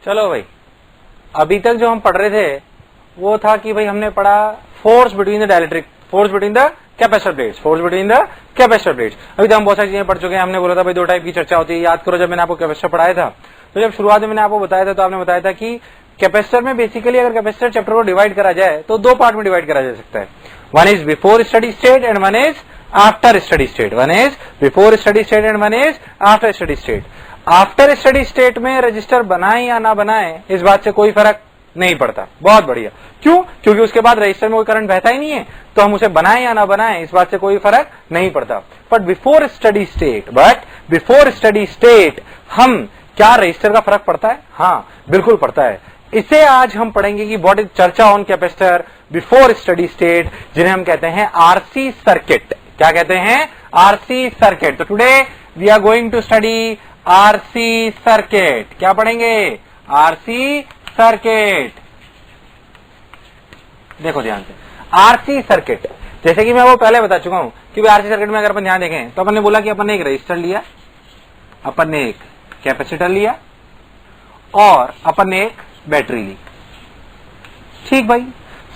चलो भाई, अभी तक जो हम पढ़ रहे थे वो था कि भाई हमने पढ़ा force between the dielectric, force between the capacitor plates, force between the capacitor plates. अभी तक हम बहुत सारी चीजें पढ़ चुके हैं। हमने बोला था भाई दो टाइप की चर्चा होती है। याद करो जब मैंने आपको कैपेसिटर पढ़ाया था, तो जब शुरुआत में मैंने आपको बताया था तो आपने बताया था कि कैपेसिटर में बेसिकली अगर कैपेसिटर चैप्टर को डिवाइड करा जाए तो दो पार्ट में डिवाइड करा जा सकता है। One is before steady state and one is after steady state. One is before steady state and one is after steady state. After steady state में रजिस्टर बनाए या ना बनाए इस बात से कोई फर्क नहीं पड़ता। बहुत बढ़िया। क्यों? क्योंकि उसके बाद रजिस्टर में कोई करंट बहता ही नहीं है, तो हम उसे बनाए या ना बनाए इस बात से कोई फर्क नहीं पड़ता। बट बिफोर स्टडी स्टेट हम क्या रजिस्टर का फर्क पड़ता है? हाँ बिल्कुल पड़ता है। इसे आज हम पढ़ेंगे कि what is charge on capacitor before steady state, जिन्हें हम कहते हैं आरसी सर्किट। क्या कहते हैं? RC circuit. तो today we are going to study RC circuit. क्या पढ़ेंगे? RC circuit. देखो ध्यान से, आरसी सर्किट जैसे कि मैं वो पहले बता चुका हूं कि आरसी सर्किट में अगर अपन ध्यान देखें तो अपन ने बोला कि अपन ने एक रजिस्टर लिया, अपन ने एक कैपेसिटर लिया और अपन ने एक बैटरी ली। ठीक भाई,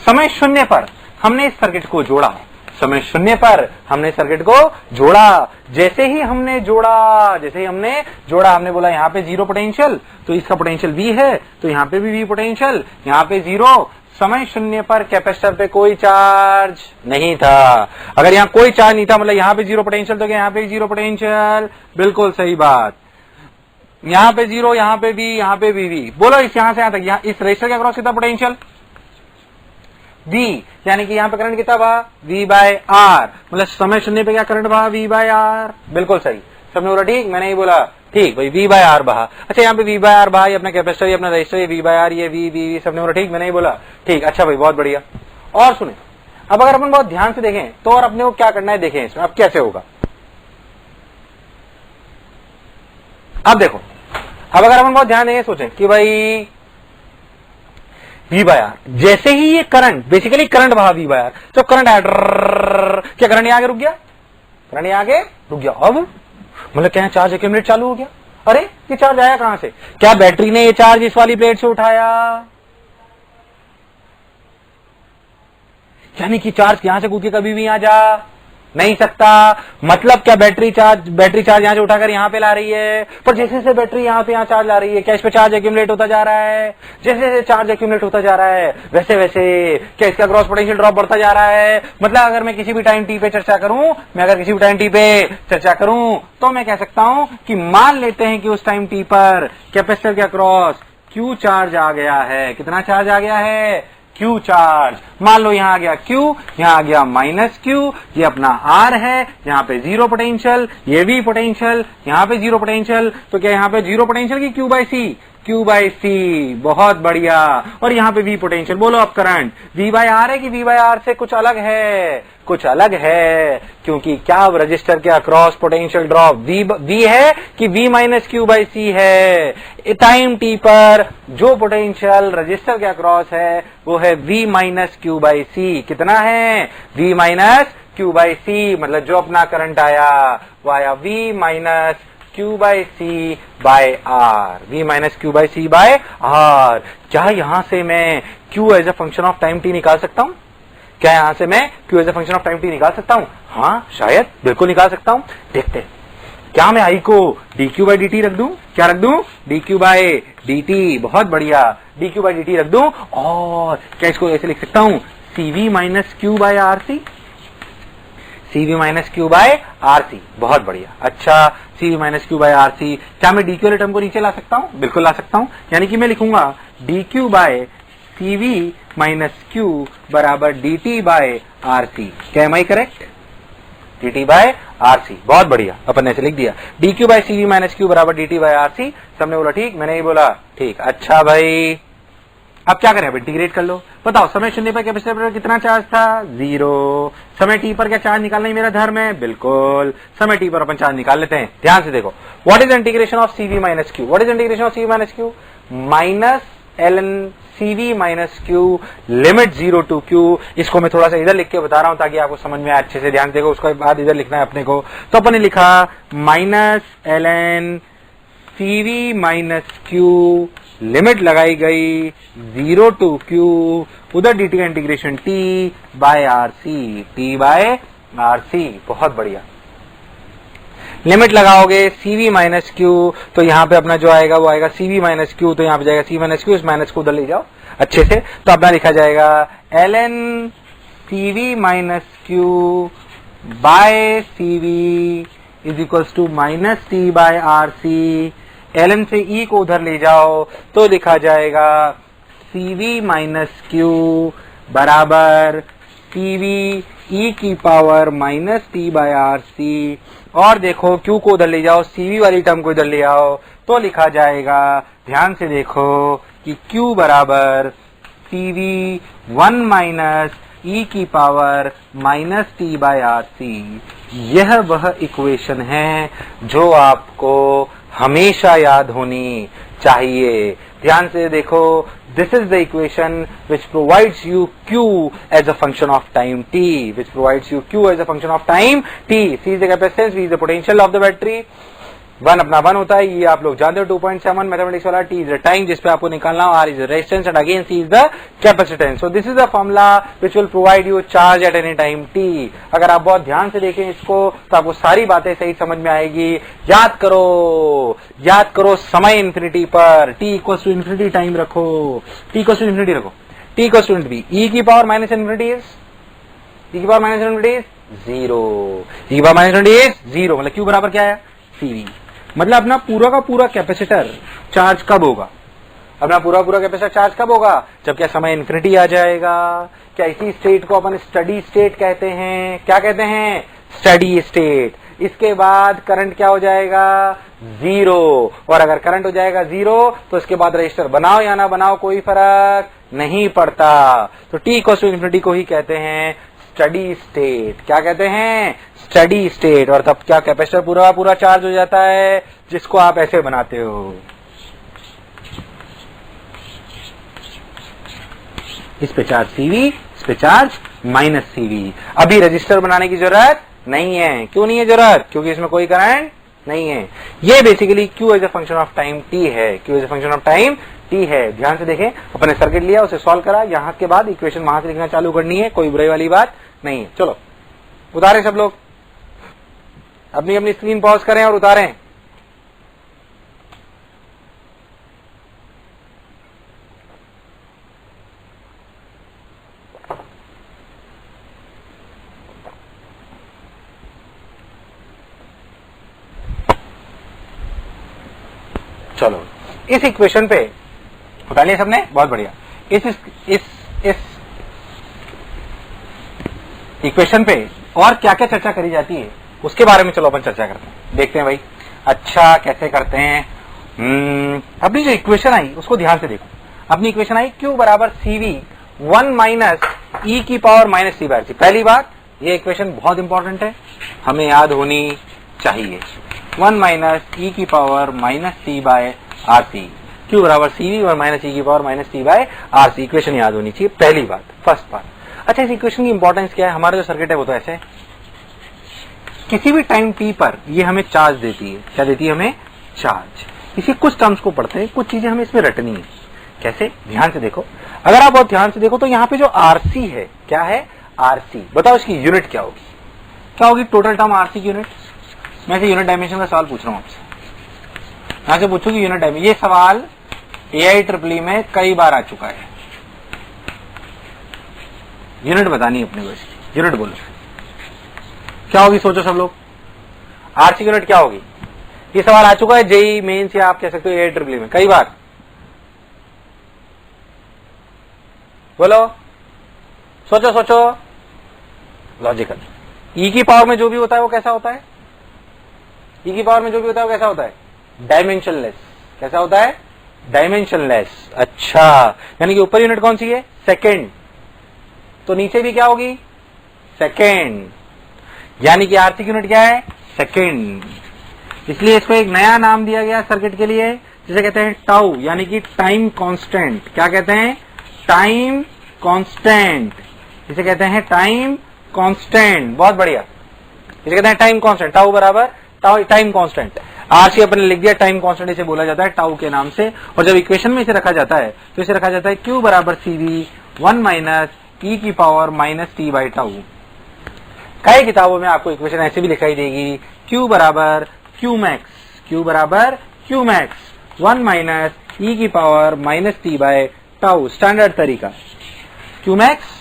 समय शून्य पर हमने इस सर्किट को जोड़ा, समय शून्य पर हमने सर्किट को जोड़ा। जैसे ही हमने जोड़ा हमने बोला यहां पे जीरो पोटेंशियल, तो इसका पोटेंशियल V है, तो यहां पे भी V पोटेंशियल, यहां पे जीरो। समय शून्य पर कैपेसिटर पे कोई चार्ज नहीं था। अगर यहां कोई चार्ज नहीं था मतलब यहां पे जीरो पोटेंशियल, तो क्या यहां पे जीरो पोटेंशियल? बिल्कुल सही बात। यहां पे जीरो, यहां पे भी, यहां पे भी। बोलो इस यहां से यहां तक, यहां इस रजिस्टर के अक्रॉस कितना पोटेंशियल? V, यानी कि यहां पे करंट कितना बहा? V by R. मतलब समय शून्य पे क्या करंट बहा? V by R. बिल्कुल सही, सबने बोला ठीक, मैंने ही बोला ठीक भाई, V बाय आर बहा। अच्छा यहाँ पे V बाय आर बहा, ये अपना कैपेसिटर, ये अपना रजिस्टर, ये V बाय आर, ये V, सबने बोला ठीक, मैंने ही बोला ठीक। अच्छा भाई बहुत बढ़िया। और सुने, अब अगर अपन बहुत ध्यान से देखें तो और अपने को क्या करना है देखें इसमें अब कैसे होगा। अब देखो, अब अगर अपन बहुत ध्यान देंगे सोचें कि भाई V बाय आर, जैसे ही ये करंट, बेसिकली करंट बहा V बाय आर, तो करंट आया, क्या करंट यहां आगे रुक गया? करंट यहां आगे रुक गया। अब मतलब क्या चार्ज एक्यूमुलेट चालू हो गया? अरे ये चार्ज आया कहां से? क्या बैटरी ने ये चार्ज इस वाली प्लेट से उठाया? यानी कि चार्ज यहां से कूद के कभी भी यहां जा नहीं सकता। मतलब क्या बैटरी चार्ज यहां से उठाकर यहां पे ला रही है, पर जैसे जैसे बैटरी यहां पे चार्ज ला रही है, क्या इस पे चार्ज एक्यूमुलेट होता जा रहा है? जैसे जैसे चार्ज एक्यूमुलेट होता जा रहा है वैसे वैसे क्या इसका क्रॉस पोटेंशियल ड्रॉप बढ़ता जा रहा है। मतलब अगर मैं किसी भी टाइम टी पे चर्चा करूं, तो मैं कह सकता हूं कि मान लेते हैं कि उस टाइम टी पर कैपेसिटर के अक्रॉस क्यू चार्ज आ गया है। कितना चार्ज आ गया है? Q charge. मान लो यहां आ गया Q, यहां आ गया माइनस Q, ये अपना R है, यहां पे जीरो पोटेंशियल, ये भी पोटेंशियल, यहां पे जीरो पोटेंशियल, तो क्या यहां पे जीरो पोटेंशियल की Q by C? Q by C। बहुत बढ़िया। और यहां पे V पोटेंशियल। बोलो अब करंट V बाय R है कि V बाय R से कुछ अलग है? कुछ अलग है, क्योंकि क्या रजिस्टर के अक्रॉस पोटेंशियल ड्रॉप V है कि V minus Q by C है? टाइम T पर जो पोटेंशियल रजिस्टर के अक्रॉस है वो है V minus Q by C। कितना है? V minus Q by C। मतलब जो अपना करंट आया वो आया V minus Q by C by R। V minus Q by C by R। क्या यहां से मैं Q as a function of time T निकाल सकता हूं? क्या यहां से मैं Q as a function of time T निकाल सकता हूं? हाँ शायद, बिल्कुल निकाल सकता हूं। देखते हैं। क्या मैं I को dQ बाय dt रख दूं? क्या रख दूं? dQ by dt। बहुत बढ़िया, dQ बाय dt रख दूं। और क्या इसको ऐसे लिख सकता हूं? CV minus Q by RC। CV minus Q by RC। बहुत बढ़िया। अच्छा CV minus Q by RC। क्या मैं dQ वाले टर्म को नीचे ला सकता हूं? बिल्कुल ला सकता हूं। यानी कि मैं लिखूंगा dQ by CV minus Q बराबर dt बाय RC। क्या am I correct? dt by RC। बहुत बढ़िया, अपन ने ऐसे लिख दिया dQ by CV minus Q बराबर dt बाय RC। सबने बोला ठीक, मैंने ही बोला ठीक। अच्छा भाई अब क्या करें? अब इंटीग्रेट कर लो। बताओ समय शून्य पर कैपेसिटर पर कितना चार्ज था? जीरो। समय टी पर क्या चार्ज निकालना ही मेरा धर्म है? बिल्कुल। समय टी पर अपन चार्ज निकाल लेते हैं। ध्यान से देखो, what is integration of CV minus Q? What is integration of CV minus Q? Minus ln CV minus Q limit 0 to Q। इसको मैं थोड़ा सा इधर लिख के बता रहा हूं ताकि आपको समझ में अच्छे से। ध्यान देखो, उसके बाद इधर लिखना है अपने को। तो अपन ने लिखा minus ln CV minus Q limit लगाई गई 0 to Q, उधर dt का integration T by RC, T by RC। बहुत बढ़िया। लिमिट लगाओगे CV माइनस Q, तो यहाँ पे अपना जो आएगा वो आएगा CV माइनस Q, तो यहाँ पे जाएगा C माइनस Q, इस माइनस को उधर ले जाओ अच्छे से, तो अपना लिखा जाएगा ln CV minus Q by CV is equals to minus T by RC। ln से E को उधर ले जाओ तो लिखा जाएगा CV माइनस Q बराबर CV E की power minus T by RC। और देखो Q को उधर ले जाओ, CV वाली टर्म को इधर ले आओ तो लिखा जाएगा, ध्यान से देखो कि Q बराबर CV 1 माइनस E की power minus T by RC। यह वह इक्वेशन है जो आपको हमेशा याद होनी चाहिए। ध्यान से देखो, this is the equation which provides you Q as a function of time t, which provides you Q as a function of time t। C is the capacitance, V is the potential of the battery। 1 अपना 1 होता है, ये आप लोग जानते हो 2.7 mathematics वाला। T is the time जिसपे आपको निकालना हो, R is the resistance and again C is the capacitance। So this is the formula which will provide you charge at any time t। अगर आप बहुत ध्यान से देखें इसको तो आपको सारी बातें सही समझ में आएगी। याद करो समय इंफिनिटी पर, t equals to infinity time रखो, t इक्वल्स टू इंफिनिटी रखो, t equals to infinity. e की power minus infinity is 0, e की पावर माइनस इंफिनिटी इज 0, मतलब q बराबर क्या है CV। मतलब अपना पूरा का पूरा कैपेसिटर चार्ज कब होगा, अपना पूरा कैपेसिटर चार्ज कब होगा, जब क्या समय इन्फिनिटी आ जाएगा। क्या इसी स्टेट को अपन स्टडी स्टेट कहते हैं, क्या कहते हैं, स्टडी स्टेट। इसके बाद करंट क्या हो जाएगा 0, और अगर करंट हो जाएगा 0 तो इसके बाद रजिस्टर बनाओ या ना बनाओ कोई फर्क नहीं पड़ता। तो t इक्वल्स टू इन्फिनिटी को ही कहते हैं स्टडी स्टेट। क्या कहते हैं, स्टडी स्टेट। और तब क्या कैपेसिटर पूरा चार्ज हो जाता है, जिसको आप ऐसे बनाते हो, इस पे चार्ज CV, इस पे चार्ज माइनस CV। अभी रजिस्टर बनाने की जरूरत नहीं है। क्यों नहीं है जरूरत, क्योंकि इसमें कोई करंट नहीं है। ये basically Q as a function of time T है, Q as a function of time T है। ध्यान से देखें, अपने सर्किट लिया, उसे सॉल्व करा, यहां के बाद इक्वेशन वहां से लिखना चालू करनी है, कोई बुराई वाली बात नहीं है। चलो उतारें सब लोग, अपनी अपनी स्क्रीन पॉज करें और उतारें। चलो इस इक्वेशन पे उतार लिया सबने, बहुत बढ़िया। इस इक्वेशन पे और क्या क्या चर्चा करी जाती है उसके बारे में चलो अपन चर्चा करते हैं, देखते हैं भाई। अच्छा कैसे करते हैं, अपनी जो इक्वेशन आई उसको ध्यान से देखो। अपनी इक्वेशन आई Q बराबर CV 1 माइनस E की power minus T by RC। पहली बात, ये इक्वेशन बहुत इंपॉर्टेंट है, हमें याद होनी चाहिए। 1 माइनस E की power minus T by RC, Q बराबर CV 1 माइनस E की power minus T by RC, equation याद होनी चाहिए, पहली बात, फर्स्ट बात। अच्छा, इस इक्वेशन की इंपॉर्टेंस क्या है, हमारा जो सर्किट है वो तो ऐसे है, किसी भी टाइम t पर ये हमें चार्ज देती है। क्या देती है हमें, चार्ज। इसी कुछ टर्म्स को पढ़ते हैं, कुछ चीजें हमें इसमें रटनी है। कैसे, ध्यान से देखो, अगर आप बहुत ध्यान से देखो तो यहाँ पे जो RC है, क्या है RC, बताओ इसकी यूनिट क्या होगी, क्या होगी टोटल टर्म RC की यूनिट। मैं से यूनिट डायमेंशन का सवाल पूछ रहा हूँ आपसे, यहां से पूछू कि यूनिट डायमेंशन, ये सवाल AIEEE में कई बार आ चुका है। यूनिट बतानी है अपने को, इसकी यूनिट बोलो क्या होगी, सोचो सब लोग, RC यूनिट क्या होगी। ये सवाल आ चुका है जेई मेंस या आप कह सकते हो AIEEE में कई बार। बोलो, सोचो लॉजिकल। E की पावर में जो भी होता है वो कैसा होता है, E की पावर में जो भी होता है वो कैसा होता है, डायमेंशनलेस। कैसा होता है, डायमेंशनलेस। अच्छा, यानी कि ऊपर यूनिट कौन सी है, सेकेंड, तो नीचे भी क्या होगी, सेकेंड, यानी कि RC की यूनिट क्या है, सेकेंड। इसलिए इसको एक नया नाम दिया गया सर्किट के लिए, जिसे कहते हैं टाउ, यानी कि टाइम कांस्टेंट। क्या कहते हैं, टाइम कांस्टेंट, इसे कहते हैं टाइम कांस्टेंट। बहुत बढ़िया, इसे कहते हैं टाइम कांस्टेंट, टाउ बराबर टाइम कांस्टेंट। आरसी अपन ने लिख दिया, टाइम कांस्टेंट इसे बोला जाता है टाउ के नाम से। और जब इक्वेशन में इसे रखा जाता है तो इसे रखा जाता है क्यू बराबर CV 1 माइनस ई की power minus T by tau. कई किताबों में आपको इक्वेशन ऐसे भी दिखाई देगी, क्यू बराबर क्यू मैक्स 1 माइनस ई की power minus T by tau. Standard तरीका, Q max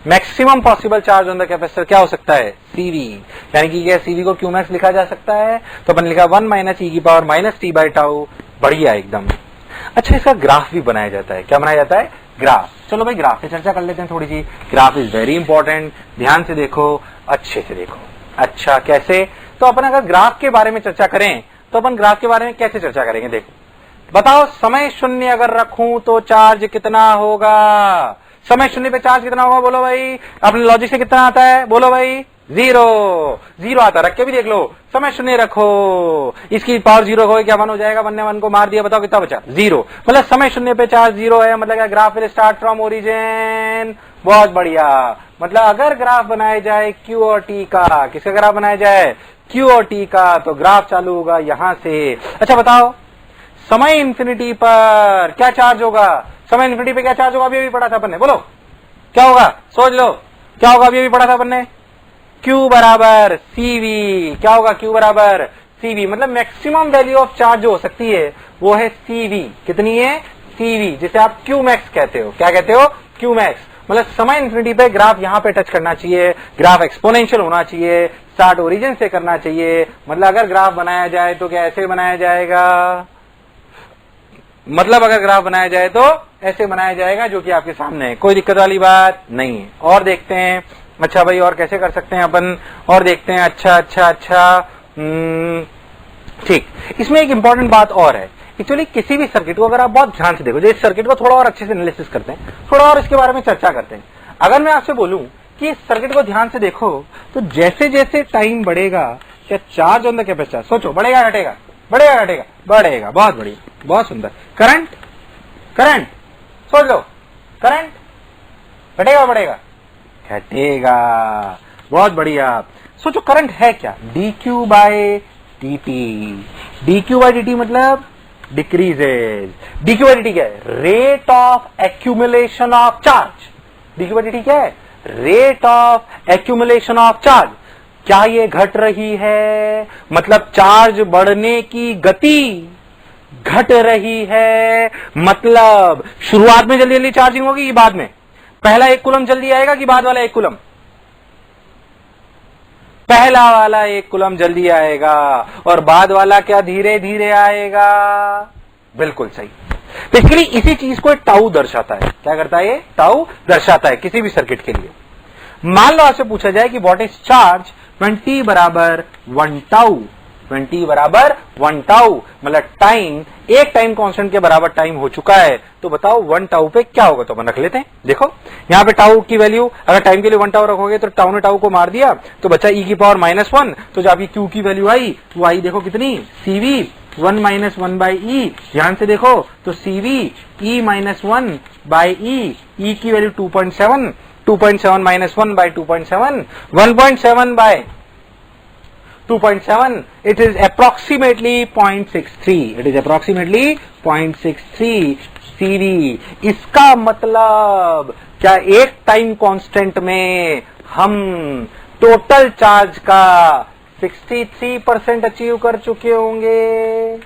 maximum possible charge on the capacitor क्या हो सकता है, CV। यानी कि क्या CV को क्यू मैक्स लिखा जा सकता है, तो अपन लिखा 1 माइनस ई की power minus T by tau. बढ़िया एकदम। अच्छा, इसका ग्राफ भी बनाया जाता है। क्या बनाया जाता है, ग्राफ। चलो भाई ग्राफ पे चर्चा कर लेते हैं थोड़ी सी। ग्राफ इज वेरी इंपॉर्टेंट, ध्यान से देखो, अच्छे से देखो। अच्छा कैसे, तो अपन अगर ग्राफ के बारे में चर्चा करें तो अपन ग्राफ के बारे में कैसे चर्चा करेंगे, देखो बताओ, समय शून्य अगर रखूं तो चार्ज कितना होगा, समय शून्य पे चार्ज कितना होगा, बोलो भाई। अपने लॉजिक से कितना आता है, बोलो भाई, 0 आता। रख के भी देख लो, समय शून्य रखो, इसकी पावर 0 हो, क्या 1 हो जाएगा, 1 ने 1 को मार दिया, बताओ कितना बचा, 0। मतलब समय शून्य पे चार्ज 0 है, मतलब क्या, graph will start from origin. बहुत बढ़िया। मतलब अगर ग्राफ बनाया जाए क्यू और टी का, किसका ग्राफ बनाया जाए, क्यू और टी का, तो ग्राफ चालू होगा यहां से। अच्छा बताओ, समय इंफिनिटी पर क्या चार्ज होगा, समय इंफिनिटी पे क्या चार्ज होगा, अभी पढ़ा था अपन ने, बोलो क्या होगा, सोच लो क्या होगा, अभी पढ़ा था अपन ने, Q बराबर CV। क्या होगा, Q बराबर CV। मतलब मैक्सिमम वैल्यू ऑफ चार्ज जो हो सकती है वो है CV। कितनी है, CV, जिसे आप Q मैक्स कहते हो। क्या कहते हो, Q मैक्स। मतलब समय इंफिनिटी पे ग्राफ यहां पे टच करना चाहिए, ग्राफ एक्सपोनेंशियल होना चाहिए, स्टार्ट ओरिजिन से करना चाहिए। मतलब अगर ग्राफ बनाया जाए तो क्या ऐसे बनाया जाएगा, मतलब अगर ग्राफ बनाया जाए तो ऐसे बनाया जाएगा जो कि आपके सामने है, कोई दिक्कत वाली बात नहीं है। और देखते हैं, अच्छा भाई और कैसे कर सकते हैं अपन, और देखते हैं। अच्छा ठीक। इसमें एक इंपॉर्टेंट बात और है, एक्चुअली किसी भी सर्किट को अगर आप बहुत ध्यान से देखो, जो इस सर्किट को थोड़ा और अच्छे से एनालिसिस करते हैं, थोड़ा और इसके बारे में चर्चा करते हैं। अगर मैं आपसे बोलूं कि इस सर्किट को ध्यान से देखो, तो जैसे जैसे टाइम बढ़ेगा क्या चार्ज ऑन द कैपेसिटर, सोचो बढ़ेगा घटेगा, बढ़ेगा घटेगा, बढ़ेगा, बहुत बढ़िया, बहुत सुंदर। करंट सोच लो, करंट घटेगा बढ़ेगा, घटेगा, बहुत बढ़िया। सोचो करंट है क्या, dq by dt। dq by dt मतलब डिक्रीजेज। dq बाय dt क्या है, rate of accumulation of charge. dq by dt क्या है, rate of accumulation of charge. क्या ये घट रही है, मतलब चार्ज बढ़ने की गति घट रही है, मतलब शुरुआत में जल्दी जल्दी चार्जिंग होगी कि बाद में, पहला 1 कूलम जल्दी आएगा कि बाद वाला 1 कूलम, पहला वाला 1 कूलम जल्दी आएगा और बाद वाला क्या धीरे धीरे आएगा। बिल्कुल सही। बेसिकली इसी चीज को टाउ दर्शाता है। क्या करता है ये, टाउ दर्शाता है किसी भी सर्किट के लिए। मान लो आपसे पूछा जाए कि what is charge when t बराबर 1 टाउ, व्हेन t बराबर 1 टाउ, मतलब टाइम, एक टाइम कांस्टेंट के बराबर टाइम हो चुका है, तो बताओ 1 टाउ पे क्या होगा। तो अपन रख लेते हैं, देखो यहां पे टाउ की वैल्यू, अगर टाइम के लिए 1 टाउ रखोगे तो टाउ ने टाउ को मार दिया, तो बचा e की पावर -1। तो जब आपकी q की वैल्यू आई, वो आई देखो कितनी, CV 1 माइनस 1 बाई ई। ध्यान से देखो तो CV e minus 1 by E की value 2.7, 2.7 minus 1 by 2.7, 1.7 by 2.7, it is approximately 0.63, it is approximately 0.63 CV। इसका मतलब क्या एक टाइम कांस्टेंट में हम टोटल चार्ज का 63% अचीव कर चुके होंगे।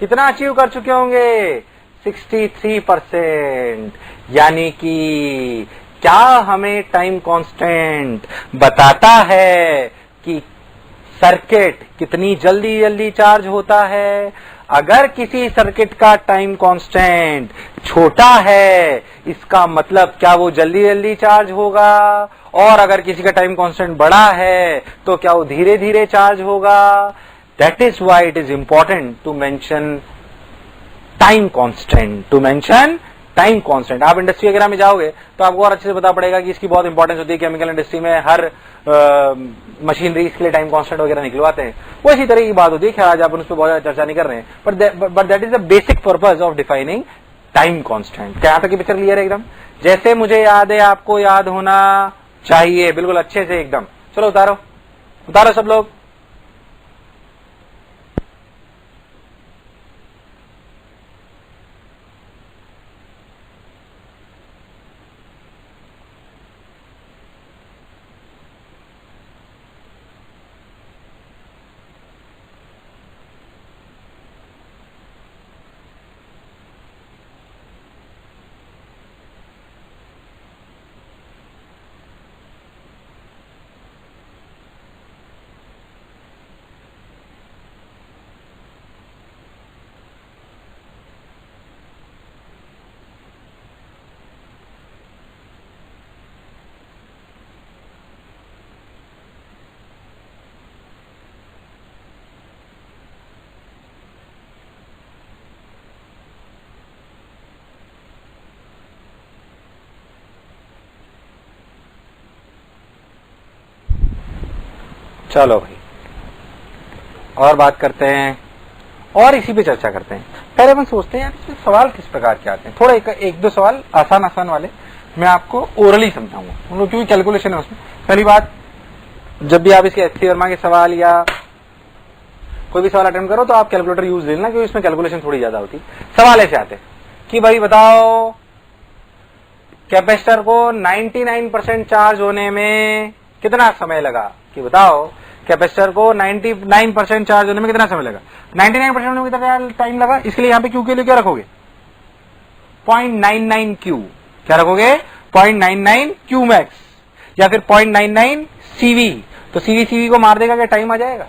कितना अचीव कर चुके होंगे, 63%। यानी कि क्या हमें टाइम कांस्टेंट बताता है कि सर्किट कितनी जल्दी जल्दी चार्ज होता है। अगर किसी सर्किट का टाइम कांस्टेंट छोटा है, इसका मतलब क्या वो जल्दी जल्दी चार्ज होगा, और अगर किसी का टाइम कांस्टेंट बड़ा है तो क्या वो धीरे धीरे चार्ज होगा। That is why it is important to mention time constant, to mention time constant. आप इंडस्ट्री वगैरह में जाओगे तो आपको और अच्छे से पता पड़ेगा कि इसकी बहुत इंपॉर्टेंस होती है। केमिकल इंडस्ट्री में हर मशीनरी इसके लिए टाइम कांस्टेंट वगैरह निकलवाते हैं, वो इसी तरह की बात होती है। खैर आज अपन उस पर बहुत ज्यादा चर्चा नहीं कर रहे हैं, but that is the basic purpose of defining time constant. क्या यहाँ तक की पिक्चर क्लियर है एकदम, जैसे मुझे याद है आपको याद होना चाहिए, बिल्कुल अच्छे से एकदम। चलो उतारो, उतारो सब लोग। चलो भाई और बात करते हैं और इसी पे चर्चा करते हैं। पहले हम सोचते हैं यार इसमें सवाल किस प्रकार के आते हैं। थोड़ा एक दो सवाल आसान वाले मैं आपको ओरली समझाऊंगा, क्योंकि कैलकुलेशन है उसमें। पहली बात, जब भी आप इसके एचसी वर्मा के सवाल या कोई भी सवाल अटेम्प्ट करो तो आप कैलकुलेटर यूज ले लेना, क्योंकि इसमें कैलकुलेशन थोड़ी ज्यादा होती। सवाल ऐसे आते कि भाई बताओ कैपेसिटर को 99% चार्ज होने में कितना समय लगा। कि बताओ कैपेसिटर को 99% चार्ज होने में कितना समय लगा। 99% होने में कितना टाइम लगा, इसके लिए यहां पे क्यू के लिए क्या रखोगे 0.99 क्यू। क्या रखोगे 0.99 क्यू मैक्स या फिर 0.99 सीवी। तो सीवी को मार देगा, क्या टाइम आ जाएगा,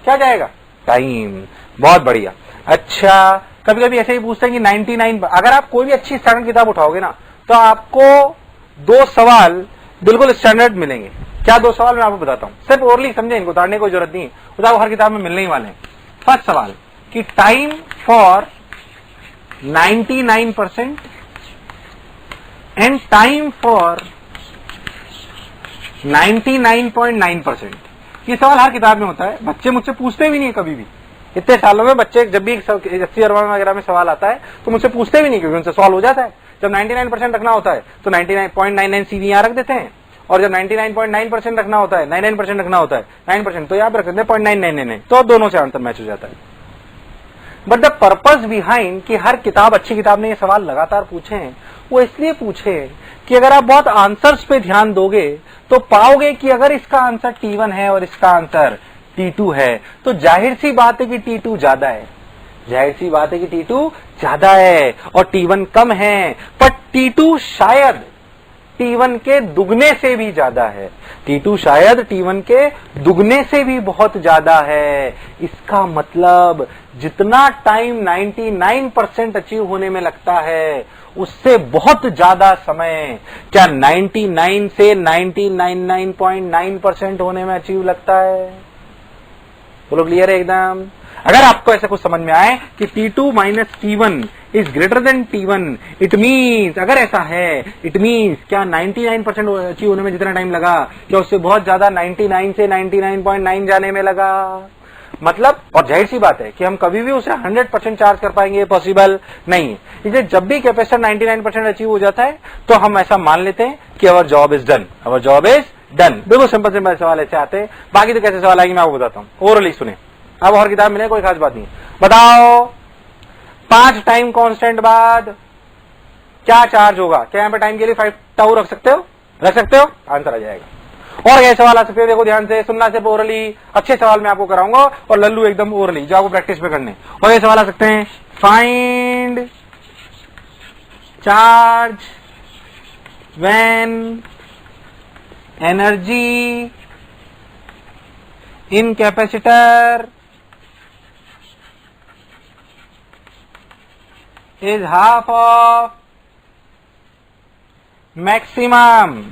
क्या जाएगा टाइम। बहुत बढ़िया। अच्छा कभी कभी ऐसे ही पूछते हैं कि 99, अगर आप कोई भी अच्छी स्टैंडर्ड किताब उठाओगे ना तो आपको 2 सवाल बिल्कुल स्टैंडर्ड मिलेंगे। क्या 2 सवाल मैं आपको बताता हूं, सिर्फ ओरली समझे, इनको उतारने की कोई जरूरत नहीं है, उतार हर किताब में मिलने ही वाले हैं। फर्स्ट सवाल कि time for 99% and time for 99.9%। ये सवाल हर किताब में होता है, बच्चे मुझसे पूछते भी नहीं है कभी भी। इतने सालों में बच्चे जब भी 80 वगैरह में सवाल आता है तो मुझसे पूछते भी नहीं, क्योंकि उनसे सवाल हो जाता है। जब 99% रखना होता है तो 99.99 सीवी यहां रख देते हैं, और जब 99.9% रखना होता है 99% रखना होता है 9% तो यहां पर रख देते हैं 0.999, तो दोनों से आंसर मैच हो जाता है। बट द पर्पज बिहाइंड कि हर किताब, अच्छी किताब ने ये सवाल लगातार पूछे हैं, वो इसलिए पूछे कि अगर आप बहुत आंसर्स पे ध्यान दोगे तो पाओगे कि अगर इसका आंसर T1 है और इसका आंसर T2 है तो जाहिर सी बात है कि T2 ज्यादा है, जाहिर सी बात है कि T2 ज्यादा है और T1 कम है। पर T2 शायद T1 के दुगने से भी ज्यादा है, T2 शायद T1 के दुगने से भी बहुत ज्यादा है। इसका मतलब जितना टाइम 99% अचीव होने में लगता है उससे बहुत ज्यादा समय क्या 99 से 99.9% होने में अचीव लगता है। बोलो क्लियर है एकदम। अगर आपको ऐसा कुछ समझ में आए कि T2 minus T1 is greater than T1, it means, अगर ऐसा है इट मीन्स क्या 99% अचीव होने में जितना टाइम लगा क्या उससे बहुत ज्यादा 99 से 99.9 जाने में लगा। मतलब, और जाहिर सी बात है कि हम कभी भी उसे 100% चार्ज कर पाएंगे, पॉसिबल नहीं है। इसलिए जब भी कैपेसिटर 99% अचीव हो जाता है तो हम ऐसा मान लेते हैं कि our job is done, our job is done. बिल्कुल सिंपल सवाल ऐसे आते हैं। बाकी तो कैसे सवाल आएंगे मैं आपको बताता हूँ, ओरली सुने। अब और किताब मिले कोई खास बात नहीं। बताओ 5 टाइम कांस्टेंट बाद क्या चार्ज होगा। क्या यहाँ पे टाइम के लिए 5 टाउ रख सकते हो, रख सकते हो, आंसर आ जाएगा। और ये सवाल आ सकते हैं, देखो ध्यान से सुनना, सिर्फ ओरली अच्छे सवाल मैं आपको कराऊंगा और लल्लू एकदम ओरली जो आपको प्रैक्टिस पे करने। और ये सवाल आ सकते हैं, find charge when energy in capacitor is half of maximum।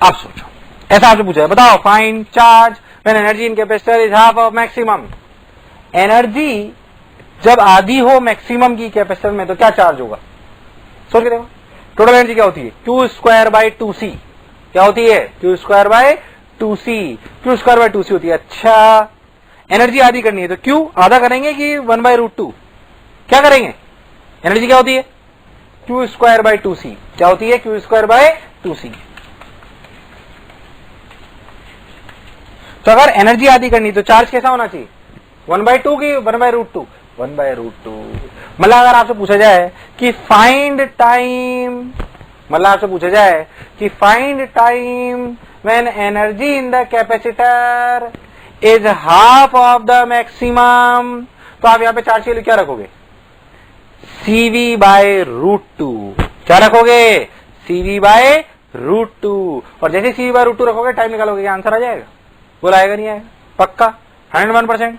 अब सोचो, ऐसा आपसे पूछा है, बताओ find charge when energy in capacitor is half of maximum. Energy जब आधी हो मैक्सिमम की कैपेसिटर में तो क्या चार्ज होगा, सोच के देखो। टोटल एनर्जी क्या होती है, Q²/2C। क्या होती है, Q²/2C। Q²/2C होती है। अच्छा, एनर्जी आधी करनी है तो Q आधा करेंगे कि 1/√2, क्या करेंगे। एनर्जी क्या होती है, Q²/2C। क्या होती है, Q²/2C। तो अगर एनर्जी आधी करनी तो चार्ज कैसा होना चाहिए, 1/2 की 1/√2, 1/√2। मतलब अगर आपसे पूछा जाए कि फाइंड टाइम, मतलब आपसे पूछा जाए कि find time when energy in the capacitor is half of the maximum, तो आप यहां पे चार्ज के लिए क्या रखोगे, CV/√2। क्या रखोगे, CV/√2। और जैसे CV/√2 रखोगे टाइम निकालोगे, आंसर आ जाएगा, बोला आएगा नहीं आएगा, पक्का 101%।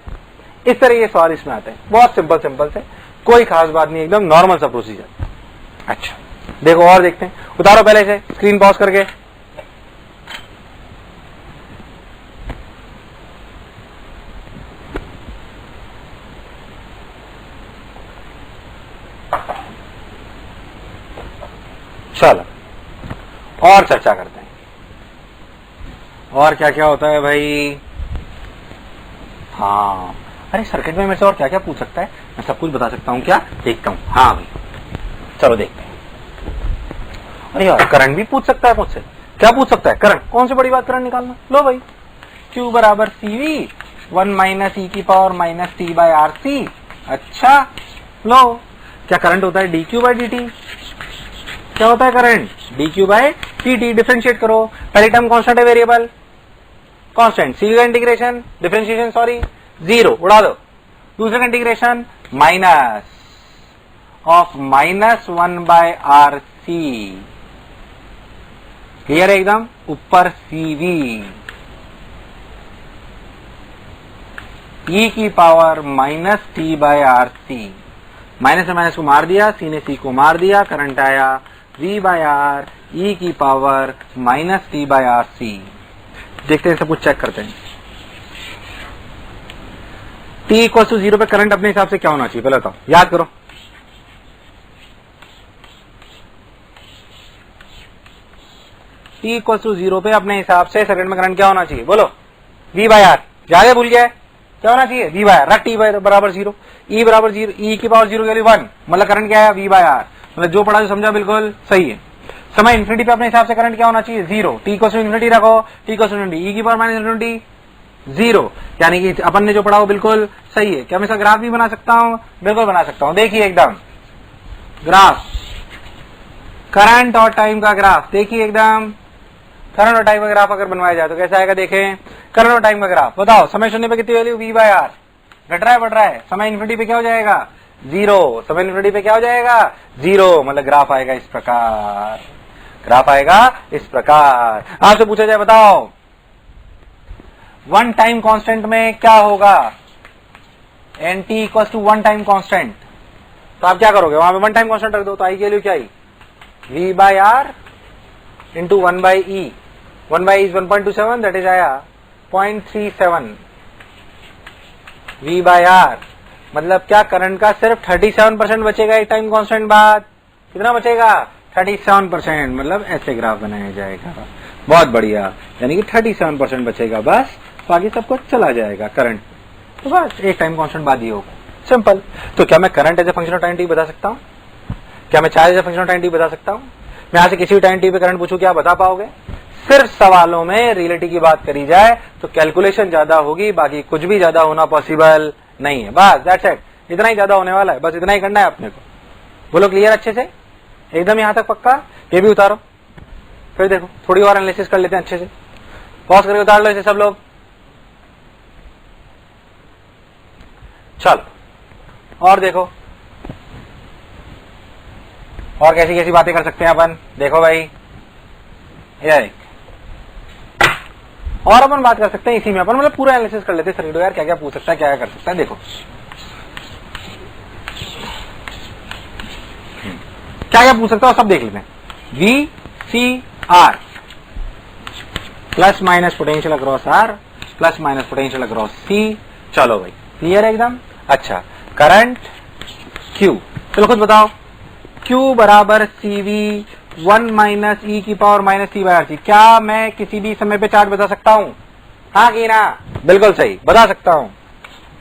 इस तरह के सवाल इसमें आते हैं, बहुत सिंपल से, कोई खास बात नहीं, एकदम नॉर्मल सा प्रोसीजर। अच्छा देखो और देखते हैं, उतारो पहले से स्क्रीन पॉज करके। चलो और चर्चा करते हैं। और क्या क्या होता है भाई? हाँ, अरे सर्किट में मेरे से और क्या क्या पूछ सकता है? मैं सब कुछ बता सकता हूँ क्या? देखता हूँ। हाँ भाई, चलो देखते हैं। अरे यार, करंट भी पूछ सकता है मुझसे। क्या पूछ सकता है? करंट। कौन सी बड़ी बात करंट निकालना। लो भाई, Q बराबर CV 1 माइनस ई की power minus T by R C. अच्छा, लो, क्या करंट होता है? dq by dt। क्या होता है current? dq by dt। Differentiate करो। पहली टर्म कांस्टेंट है, वेरिएबल कांस्टेंट, सी का इंटीग्रेशन, डिफरेंशिएशन सॉरी, 0 उड़ा दो। दूसरे का integration minus of minus 1 by R C. Clear है एकदम? ऊपर CV e की power minus T by R C. Minus से माइनस को मार दिया, सी ने सी को मार दिया, करंट आया V बाय आर ई की power minus T by R C. देखते हैं, सब कुछ चेक करते हैं। t इक्वल टू 0 पे करंट अपने हिसाब से क्या होना चाहिए? पहले बताओ, याद करो। t इक्वल टू 0 पे अपने हिसाब से सर्किट में करंट क्या होना चाहिए? बोलो। V by R. ज्यादा भूल गया? क्या होना चाहिए? V by R. रख t बराबर 0, e बराबर 0, e की पावर 0 के लिए 1, मतलब करंट क्या है? V by R. मतलब जो पढ़ा जो समझा बिल्कुल सही है। समय इन्फिनिटी पे अपने हिसाब से करंट क्या होना चाहिए? 0। t इक्वल टू इन्फिनिटी रखो, t equal to infinity, e की पावर माइनस इन्फिनिटी 0, यानी कि अपन ने जो पढ़ा वो बिल्कुल सही है। क्या मैं इसका ग्राफ भी बना सकता हूं? बिल्कुल बना सकता हूं। देखिए एकदम ग्राफ, करंट और टाइम का ग्राफ। देखिए एकदम करंट और टाइम का ग्राफ अगर बनवाया जाए तो कैसा आएगा? देखें, करंट और टाइम का ग्राफ। बताओ, समय शून्य पे कितनी वैल्यू? V by are. घट रहा है बढ़ रहा है? समय इन्फिनिटी पे क्या हो जाएगा? 0। समय इन्फिनिटी पे क्या हो जाएगा? 0। मतलब ग्राफ आएगा इस प्रकार, ग्राफ आएगा इस प्रकार। आपसे पूछा जाए, बताओ वन टाइम कांस्टेंट में क्या होगा? An T equal to one time constant. तो आप क्या करोगे? वहां पे वन टाइम कांस्टेंट रख दो, तो आई की वैल्यू क्या आई? V by R into 1 by E. 1 by is 1.27, that is आया 0.37 V बाय आर। मतलब क्या करंट का सिर्फ 37% बचेगा एक टाइम कांस्टेंट बाद। कितना बचेगा? 37%। मतलब ऐसे ग्राफ बनाया जाएगा। बहुत बढ़िया, यानी कि 37% बचेगा बस, बाकी सब कुछ चला जाएगा करंट। तो बस एक टाइम कांस्टेंट बाद ही होगा, सिंपल। तो क्या मैं current as a function of time T बता सकता हूँ? क्या मैं charge as a function of time T बता सकता हूँ? मैं यहां से किसी भी टाइम टी पे करंट पूछूं, क्या बता पाओगे? सिर्फ सवालों में रियलिटी की बात करी जाए तो कैलकुलेशन ज्यादा होगी, बाकी कुछ भी ज्यादा होना पॉसिबल नहीं है। बस दैट्स इट, इतना ही ज्यादा होने वाला है, बस इतना ही करना है अपने को। बोलो क्लियर अच्छे से? एकदम यहां तक पक्का? ये भी उतारो, फिर देखो थोड़ी और एनालिसिस कर लेते हैं अच्छे से। पॉज करके उतार लो इसे सब लोग। चलो और देखो, और कैसी कैसी बातें कर सकते हैं अपन। देखो भाई, ये और अपन बात कर सकते हैं इसी में। अपन मतलब पूरा एनालिसिस कर लेते हैं सर्किट, यार क्या क्या पूछ सकता है, क्या क्या कर सकता है। देखो क्या क्या पूछ सकता है सब देख लेते हैं। V C R plus minus potential across R plus minus potential across C। चलो भाई क्लियर है एकदम। अच्छा, करंट Q, चलो खुद बताओ। Q बराबर CV 1 माइनस ई की power minus T by R C. क्या मैं किसी भी समय पे चार्ज बता सकता हूं? हाँ कि ना? बिल्कुल सही, बता सकता हूं।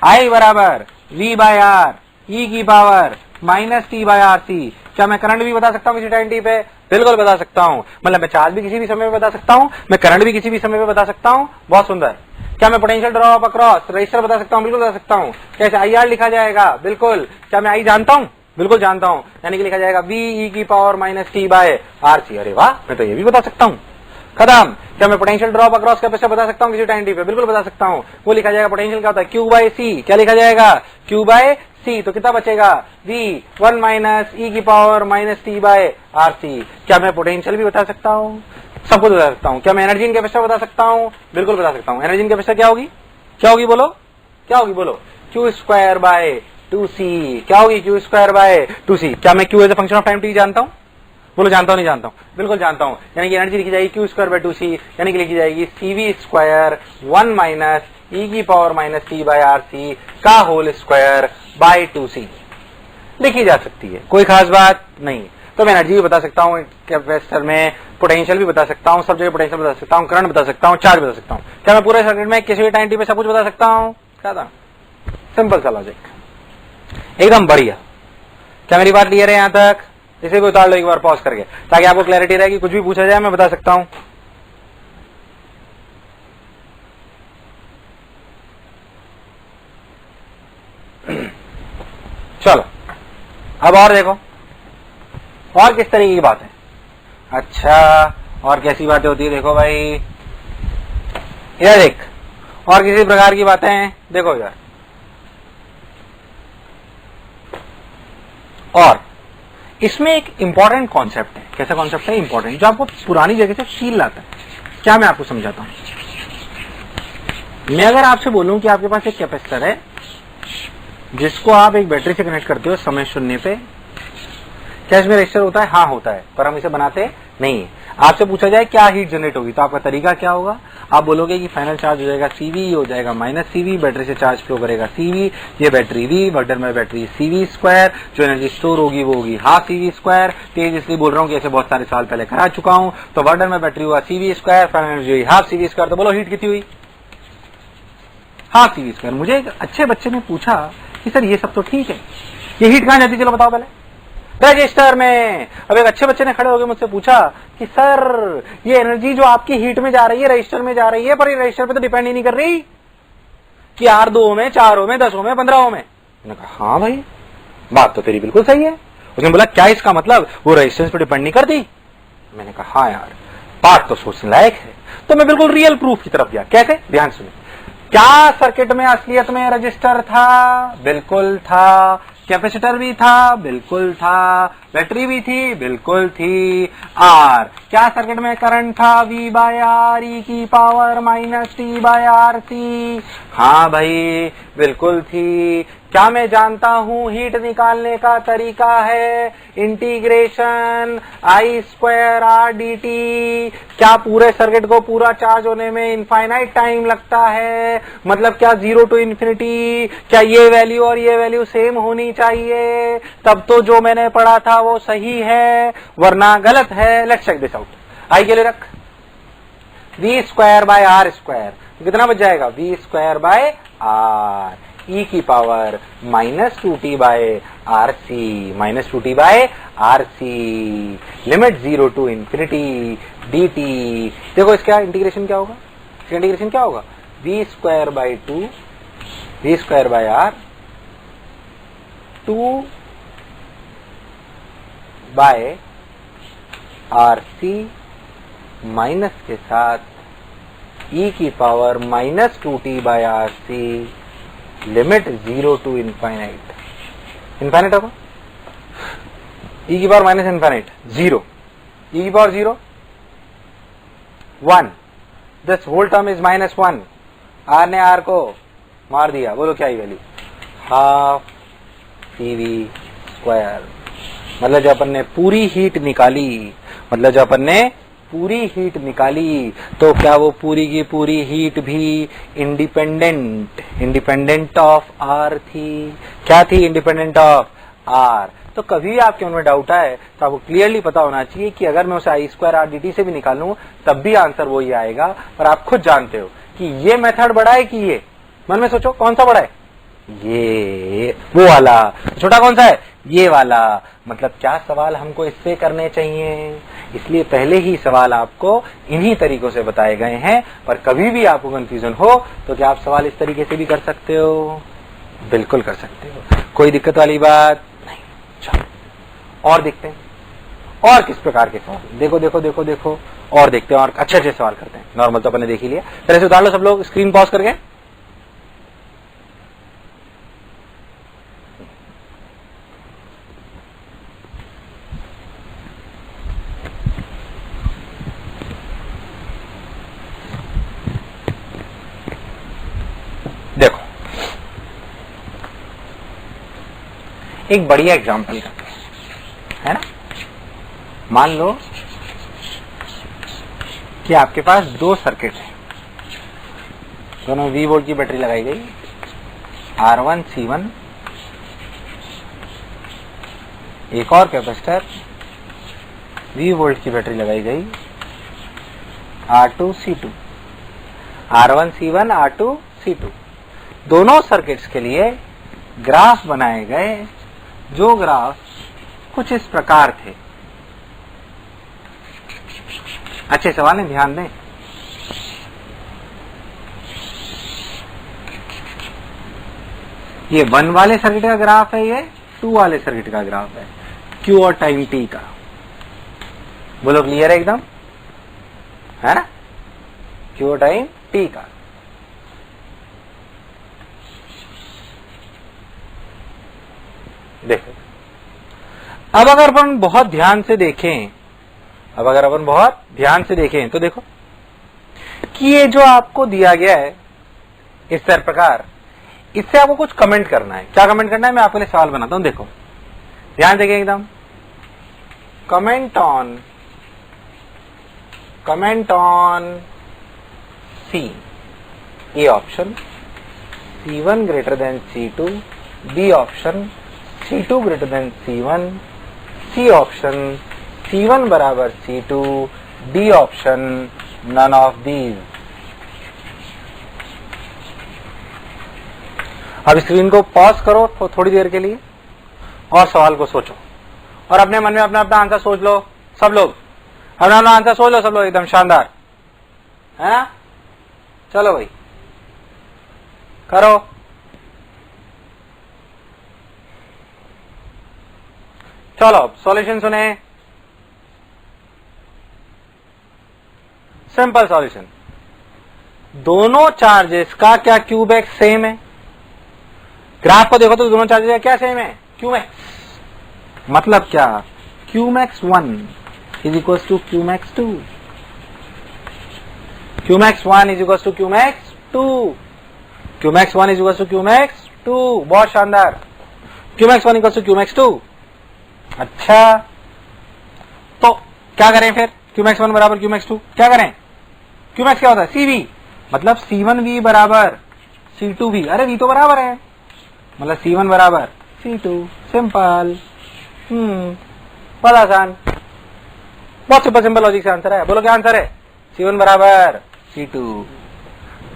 I बराबर V बाय आर ई की power minus T by R C. क्या मैं करंट भी बता सकता हूं किसी टाइम टी पे? बिल्कुल बता सकता हूं। मतलब मैं चार्ज भी किसी भी समय पे बता सकता हूं, मैं करंट भी किसी भी समय पे बता सकता हूं। बहुत सुंदर। क्या मैं पोटेंशियल ड्रॉप अक्रॉस रजिस्टर बता सकता हूं? बिल्कुल बता सकता हूं। कैसे IR लिखा जाएगा? बिल्कुल। क्या मैं I जानता हूं? बिल्कुल जानता हूं, यानी कि लिखा जाएगा V ई की power minus T by R C. अरे वाह, मैं तो ये भी बता सकता हूं। खत्म। क्या मैं पोटेंशियल ड्रॉप अक्रॉस कैपेसिटर बता सकता हूं किसी टाइम टी पे? बिल्कुल बता सकता हूं। वो लिखा जाएगा पोटेंशियल क्या होता है? Q by C. क्या लिखा जाएगा? Q by C. तो कितना बचेगा? V 1 माइनस ई की power minus T by R C. क्या मैं पोटेंशियल भी बता सकता हूं? सब कुछ बता सकता हूं। क्या मैं एनर्जी इन कैपेसिटर बता सकता हूं? बिल्कुल बता सकता हूं। एनर्जी इन कैपेसिटर क्या होगी? क्या होगी बोलो? क्या होगी बोलो? Q square by 2C। क्या होगी? Q square by 2C। क्या मैं Q as a function of time T जानता हूं? बोलो जानता हूं नहीं जानता हूं? बिल्कुल जानता हूं। यानी कि एनर्जी लिखी जाएगी Q स्क्वायर बाय 2C, यानी कि लिखी जाएगी CV स्क्वायर 1 माइनस ई की power minus T by R C का होल स्क्वायर बाय 2C। लिखी जा सकती है, कोई खास बात नहीं। तो मैं एनर्जी भी बता सकता हूँ कैपेसिटर में, पोटेंशियल भी बता सकता हूँ, सब जगह पोटेंशियल बता सकता हूँ, करंट बता सकता हूँ, चार्ज बता सकता हूँ। क्या मैं पूरे सर्किट में किसी भी टाइम टी पे सब कुछ बता सकता हूँ? क्या था? सिंपल सा लॉजिक, एकदम बढ़िया। क्या मेरी बात क्लियर है यहां तक? इसे भी उतार लो एक बार पॉज करके, ताकि आपको क्लैरिटी रहेगी, कुछ भी पूछा जाए मैं बता सकता हूं। चलो अब और देखो, और किस तरीके की बात है। अच्छा, और कैसी बातें होती है? देखो भाई इधर देख, और किसी प्रकार की बातें हैं, देखो इधर। और इसमें एक इंपॉर्टेंट कॉन्सेप्ट है। कैसा कॉन्सेप्ट है? इंपॉर्टेंट, जो आपको पुरानी जगह से फील लाता है। क्या मैं आपको समझाता हूं। मैं अगर आपसे बोलूं कि आपके पास एक कैपेसिटर है जिसको आप एक बैटरी से कनेक्ट करते हो समय शून्य पे, क्या इसमें रेजिस्टर होता है? हाँ होता है, पर हम इसे बनाते नहीं है। आपसे पूछा जाए क्या हीट जनरेट होगी, तो आपका तरीका क्या होगा? आप बोलोगे कि फाइनल चार्ज हो जाएगा CV, हो जाएगा माइनस CV, बैटरी से चार्ज फ्लो करेगा CV, ये बैटरी V, वर्डन में बैटरी CV स्क्वायर, जो एनर्जी स्टोर होगी वो होगी हाफ CV स्क्वायर। तेज इसलिए बोल रहा हूँ कि ऐसे बहुत सारे साल पहले करा चुका हूं। तो वर्डन में बैटरी हुआ CV स्क्वायर, फाइनल एनर्जी हुई हाफ CV स्क्वायर। तो बोलो हीट कितनी हुई? Half CV square. मुझे एक अच्छे बच्चे ने पूछा कि सर ये सब तो ठीक है, ये हीट कहां जाती? चलो बताओ पहले। रजिस्टर में। अब एक अच्छे बच्चे ने खड़े होकर मुझसे पूछा कि सर ये एनर्जी जो आपकी हीट में जा रही है रजिस्टर में जा रही है, पर ये रजिस्टर पे तो डिपेंड ही नहीं कर रही कि R 2 ओम में, 4 ओम में, 10 ओम में, 15 ओम में। मैंने कहा हाँ भाई, बात तो तेरी बिल्कुल सही है। उसने बोला क्या इसका मतलब वो रेजिस्टेंस पे डिपेंड नहीं करती? मैंने कहा हाँ यार, बात तो सोचने लायक है। तो मैं बिल्कुल रियल प्रूफ की तरफ गया। कैसे? ध्यान सुनिए। क्या सर्किट में असलियत में रजिस्टर था? बिल्कुल था। कैपेसिटर भी था? बिल्कुल था। बैटरी भी थी? बिल्कुल थी। आर, क्या सर्किट में करंट था? V बाय आर ई की power minus T by R C. हाँ भाई बिल्कुल थी। क्या मैं जानता हूं हीट निकालने का तरीका है integration I square R dt। क्या पूरे सर्किट को पूरा चार्ज होने में इनफाइनाइट टाइम लगता है? मतलब क्या 0 टू इंफिनिटी? क्या ये वैल्यू और ये वैल्यू सेम होनी चाहिए? तब तो जो मैंने पढ़ा था वो सही है, वरना गलत है। Let's check this out. I के लिए रख V square by R square, कितना बच जाएगा? V square by R e की power minus 2T by R C, minus 2T by R C, limit 0 to infinity dt। देखो इसका इंटीग्रेशन क्या होगा? इसका इंटीग्रेशन क्या होगा? V square by 2 V square by R 2 by R C minus के साथ e की power minus 2T by R C, limit 0 to infinite. Infinite होगा e की पावर माइनस इनफाइनाइट 0, e की power 0 1, this whole term is minus 1। r ने r को मार दिया, बोलो क्या ही वैल्यू? Half CV square. मतलब जब अपन ने पूरी हीट निकाली, तो क्या वो पूरी की पूरी हीट भी इंडिपेंडेंट ऑफ R थी? क्या थी? Independent of R। तो कभी आपके मन में डाउट आए तो आपको क्लियरली पता होना चाहिए कि अगर मैं उसे I स्क्वायर R dt से भी निकालूं तब भी आंसर वही आएगा। पर आप खुद जानते हो कि ये मेथड बड़ा है कि ये, मन में सोचो कौन सा बड़ा है? ये, वो वाला। छोटा कौन सा है? ये वाला। मतलब क्या सवाल हमको इससे करने चाहिए? इसलिए पहले ही सवाल आपको इन्हीं तरीकों से बताए गए हैं। पर कभी भी आपको कंफ्यूजन हो तो क्या आप सवाल इस तरीके से भी कर सकते हो? बिल्कुल कर सकते हो, कोई दिक्कत वाली बात नहीं। चलो और देखते हैं और किस प्रकार के सवाल। देखो और देखते हैं, और अच्छे सवाल करते हैं। नॉर्मल तो अपने देख ही लिया। तरह से उतार लो सब लोग, स्क्रीन पॉज करके। देखो एक बढ़िया एग्जांपल करते हैं, है ना। मान लो कि आपके पास दो सर्किट है, दोनों V वोल्ट की बैटरी लगाई गई, R1 C1, एक और कैपेसिटर 20 वोल्ट की बैटरी लगाई गई, R2C2, R1C1 R2C2, दोनों सर्किट्स के लिए ग्राफ बनाए गए, जो ग्राफ कुछ इस प्रकार थे। अच्छे सवाल है, ध्यान दें। ये 1 वाले सर्किट का ग्राफ है, ये 2 वाले सर्किट का ग्राफ है, Q और टाइम T का। बोलो क्लियर है एकदम, है ना? Q और टाइम T का। देखो, अब अगर अपन बहुत ध्यान से देखें, तो देखो कि ये जो आपको दिया गया है इस प्रकार, इससे आपको कुछ कमेंट करना है। क्या कमेंट करना है, मैं आपके लिए सवाल बनाता हूं। देखो ध्यान देखें एकदम, comment on C, A option, C1 greater than C2, B option C2 greater than C1, C option C1 बराबर C2, D option none of these. अब स्क्रीन को पॉज करो थोड़ी देर के लिए और सवाल को सोचो, और अपने मन में अपना अपना आंसर सोच लो। सब लोग अपना अपना आंसर सोच लो, सब लोग एकदम शानदार, है ना? चलो भाई करो। चलो सॉल्यूशन सुने, सिंपल सॉल्यूशन। दोनों चार्जेस का क्या क्यूबैक्स सेम है? ग्राफ को देखो तो दोनों चार्जेस का क्या सेम है? क्यूमैक्स। मतलब क्या? Q max 1 is equal to Q max 2, Q max 1 is equal to Q max 2, Q max 1 is equal to Q max 2। बहुत शानदार, क्यूमैक्स 1 इक्वल टू क्यूमैक्स 2। अच्छा, तो क्या करें फिर? क्यूमैक्स 1 बराबर क्यूमैक्स 2, क्या करें? क्यूमैक्स क्या होता है? CV, मतलब C1V बराबर C2V। अरे V तो बराबर है, मतलब C1 बराबर C2। सिंपल, बहुत आसान, बहुत सिंपल लॉजिक से आंसर है। बोलो क्या आंसर है? C1 बराबर C2,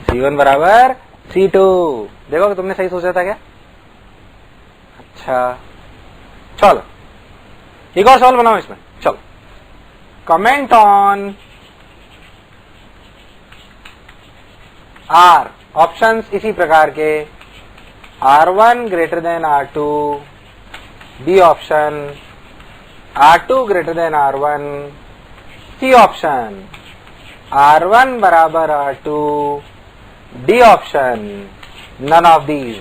C1 बराबर C2। देखो कि तुमने सही सोचा था क्या? अच्छा चलो एक और सवाल बनाओ इसमें। चलो, कमेंट ऑन R ऑप्शंस इसी प्रकार के, R1 greater than R2, B option R2 greater than R1, C option R1 बराबर R2, D option none of these.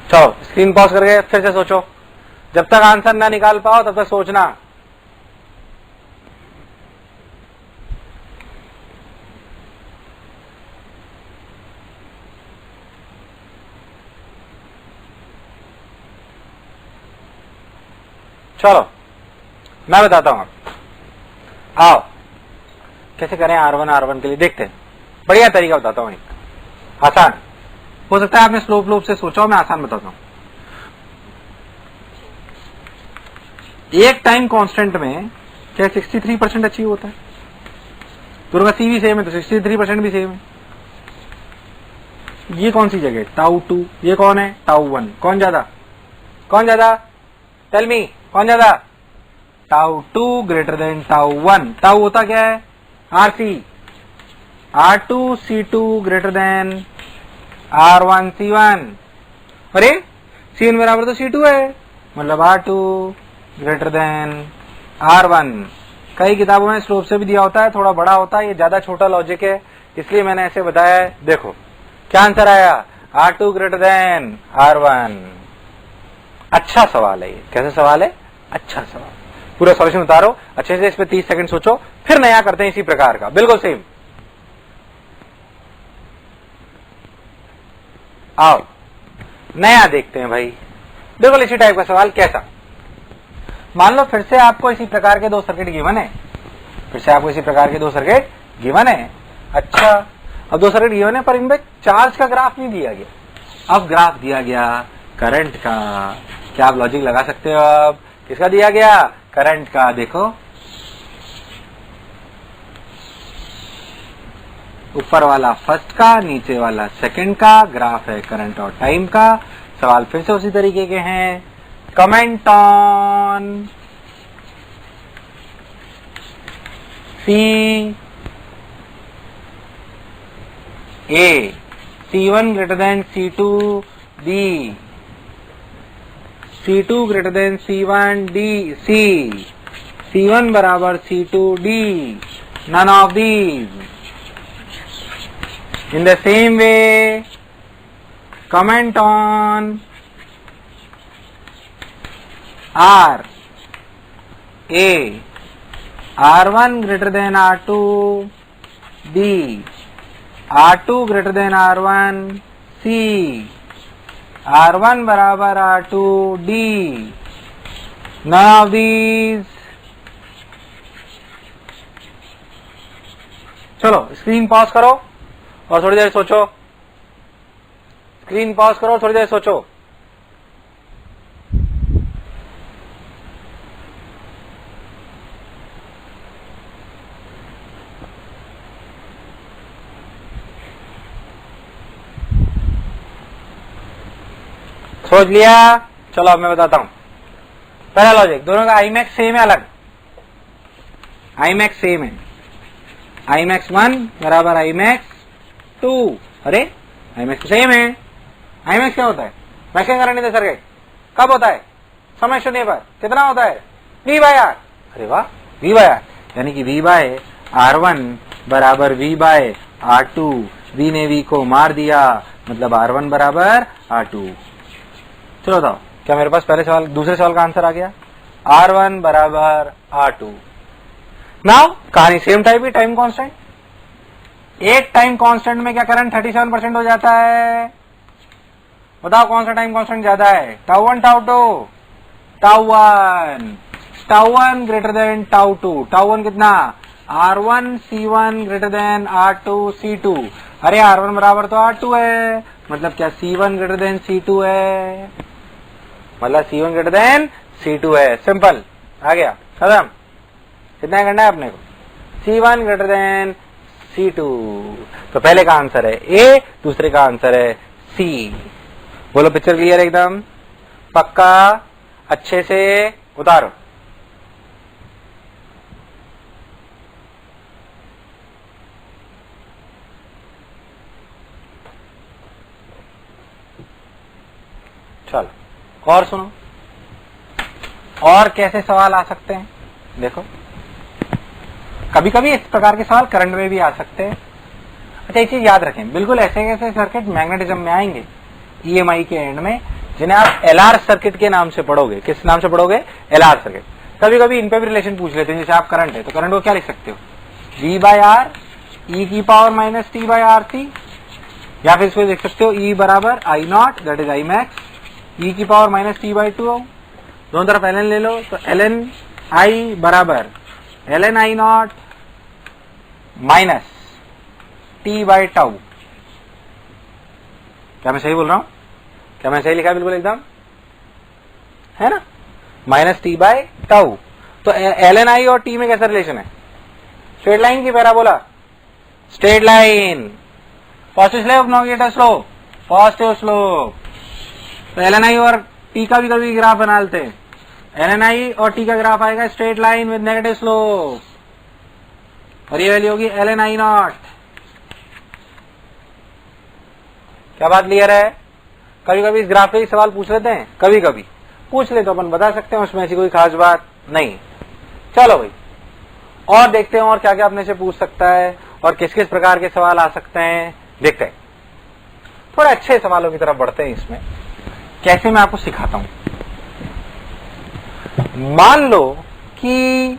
चलो स्क्रीन पॉज करके फिर से सोचो, जब तक आंसर ना निकाल पाओ तब तक सोचना। चलो मैं बताता हूं, आओ कैसे करें R1 के लिए, देखते हैं। बढ़िया तरीका बताता हूं, एक आसान, हो सकता है आपने स्लो फ्लो से सोचा हो, मैं आसान बताता हूं। एक टाइम कांस्टेंट में क्या 63% अचीव होता है? दोनों का CV सेम है तो 63% भी सेम है। ये कौन सी जगह? τ2, ये कौन है? τ1। कौन ज्यादा? टेल मी, कौन ज्यादा? τ2 ग्रेटर देन τ1। टाउ होता क्या है? RC। R2C2 greater than R1C1। अरे C1 बराबर तो C2 है, मतलब R2 ग्रेटर देन R1। कई किताबों में स्लोप से भी दिया होता है, थोड़ा बड़ा होता है, ये ज्यादा छोटा लॉजिक है इसलिए मैंने ऐसे बताया है। देखो क्या आंसर आया? R2 greater than R1। अच्छा सवाल है ये। कैसे सवाल है? अच्छा सवाल। पूरा सॉल्यूशन उतारो अच्छे से, इस पे 30 सेकंड सोचो, फिर नया करते हैं इसी प्रकार का, बिल्कुल सेम। आओ नया देखते हैं भाई, बिल्कुल इसी टाइप का सवाल। कैसा? मान लो फिर से आपको इसी प्रकार के 2 सर्किट गिवन है, अच्छा अब 2 सर्किट गिवन है पर इनमें चार्ज का ग्राफ नहीं दिया गया। अब ग्राफ दिया गया करंट का, क्या आप लॉजिक लगा सकते हो? अब किसका दिया गया? करंट का। देखो ऊपर वाला फर्स्ट का, नीचे वाला सेकंड का, ग्राफ है करंट और टाइम का। सवाल फिर से उसी तरीके के हैं। Comment on C A, C1 greater than C2 D, C2 greater than C1 D C, C1 बराबर C2 D, none of these. In the same way, comment on R A, R1 greater than R2 D, R2 greater than R1 C, R1 बराबर R2 D, none of these. चलो screen pause करो और थोड़ी देर सोचो। Screen pause करो, थोड़ी देर सोचो। सोच लिया? चलो अब मैं बताता हूं। पहला लॉजिक, दोनों का आई मैक्स सेम है, अलग आई मैक्स सेम है। आई मैक्स 1 बराबर आई मैक्स 2। अरे आई मैक्स सेम है। आई मैक्स क्या होता है? Maximum current in the circuit कब होता है? समय शून्य पर। कितना होता है? V by R. अरे वाह, V बाय आर, यानी कि V बाय R1 बराबर V बाय R2। V ने V को मार दिया, मतलब R1 बराबर R2। चलो बताओ, क्या मेरे पास पहले सवाल, दूसरे सवाल का आंसर आ गया? R1 बराबर R2। नाउ कहानी सेम टाइप की, टाइम कांस्टेंट। एक टाइम कांस्टेंट में क्या करंट 37% हो जाता है? बताओ कौन सा टाइम कांस्टेंट ज्यादा है? Tau 1 tau 2? Tau 1। Tau 1 greater than tau 2। Tau 1 कितना? R1 C1 greater than R2 C2। अरे R1 बराबर तो R2 है, मतलब क्या C1 ग्रेटर देन C2 है? मतलब C1 ग्रेटर देन C2 है। सिंपल, आ गया, खत्म। कितना करना है अपने को? C1 greater than C2। तो पहले का आंसर है A, दूसरे का आंसर है C। बोलो पिक्चर क्लियर एकदम? पक्का? अच्छे से उतारो। चलो और सुनो, और कैसे सवाल आ सकते हैं। देखो कभी कभी इस प्रकार के सवाल करंट में भी आ सकते हैं। अच्छा एक चीज याद रखें, बिल्कुल ऐसे ऐसे सर्किट मैग्नेटिज्म में आएंगे EMI के एंड में, जिन्हें आप LR सर्किट के नाम से पढ़ोगे। किस नाम से पढ़ोगे? LR circuit. कभी कभी इन पे भी रिलेशन पूछ लेते हैं। जैसे आप करंट है तो करंट को क्या लिख सकते हो? V बाय आर E की power minus T by RC, या फिर इसको लिख सकते हो E बराबर I not, that is I max, E की पावर माइनस T बाय 2। दोनों तरफ ln ले लो, तो ln I बराबर ln I naught minus T by tau. क्या मैं सही बोल रहा हूं? क्या मैं सही लिखा? बिल्कुल एकदम, है ना? Minus T by tau. तो ln I और T में कैसा रिलेशन है? स्ट्रेट लाइन की parabola? Straight line. Positive slope, negative slope? Positive slope. तो ln I और T का भी कभी ग्राफ बना लेते हैं। ln I और T का ग्राफ आएगा straight line with negative slope, और ये वैल्यू होगी ln I नॉट। क्या बात क्लियर है? कभी कभी इस ग्राफ पे ही सवाल पूछ लेते हैं, कभी कभी पूछ ले तो अपन बता सकते हैं, उसमें ऐसी कोई खास बात नहीं। चलो भाई और देखते हैं और क्या क्या अपने से पूछ सकता है और किस किस प्रकार के सवाल आ सकते हैं, देखते हैं। थोड़े अच्छे सवालों की तरफ बढ़ते हैं। इसमें कैसे मैं आपको सिखाता हूं। मान लो कि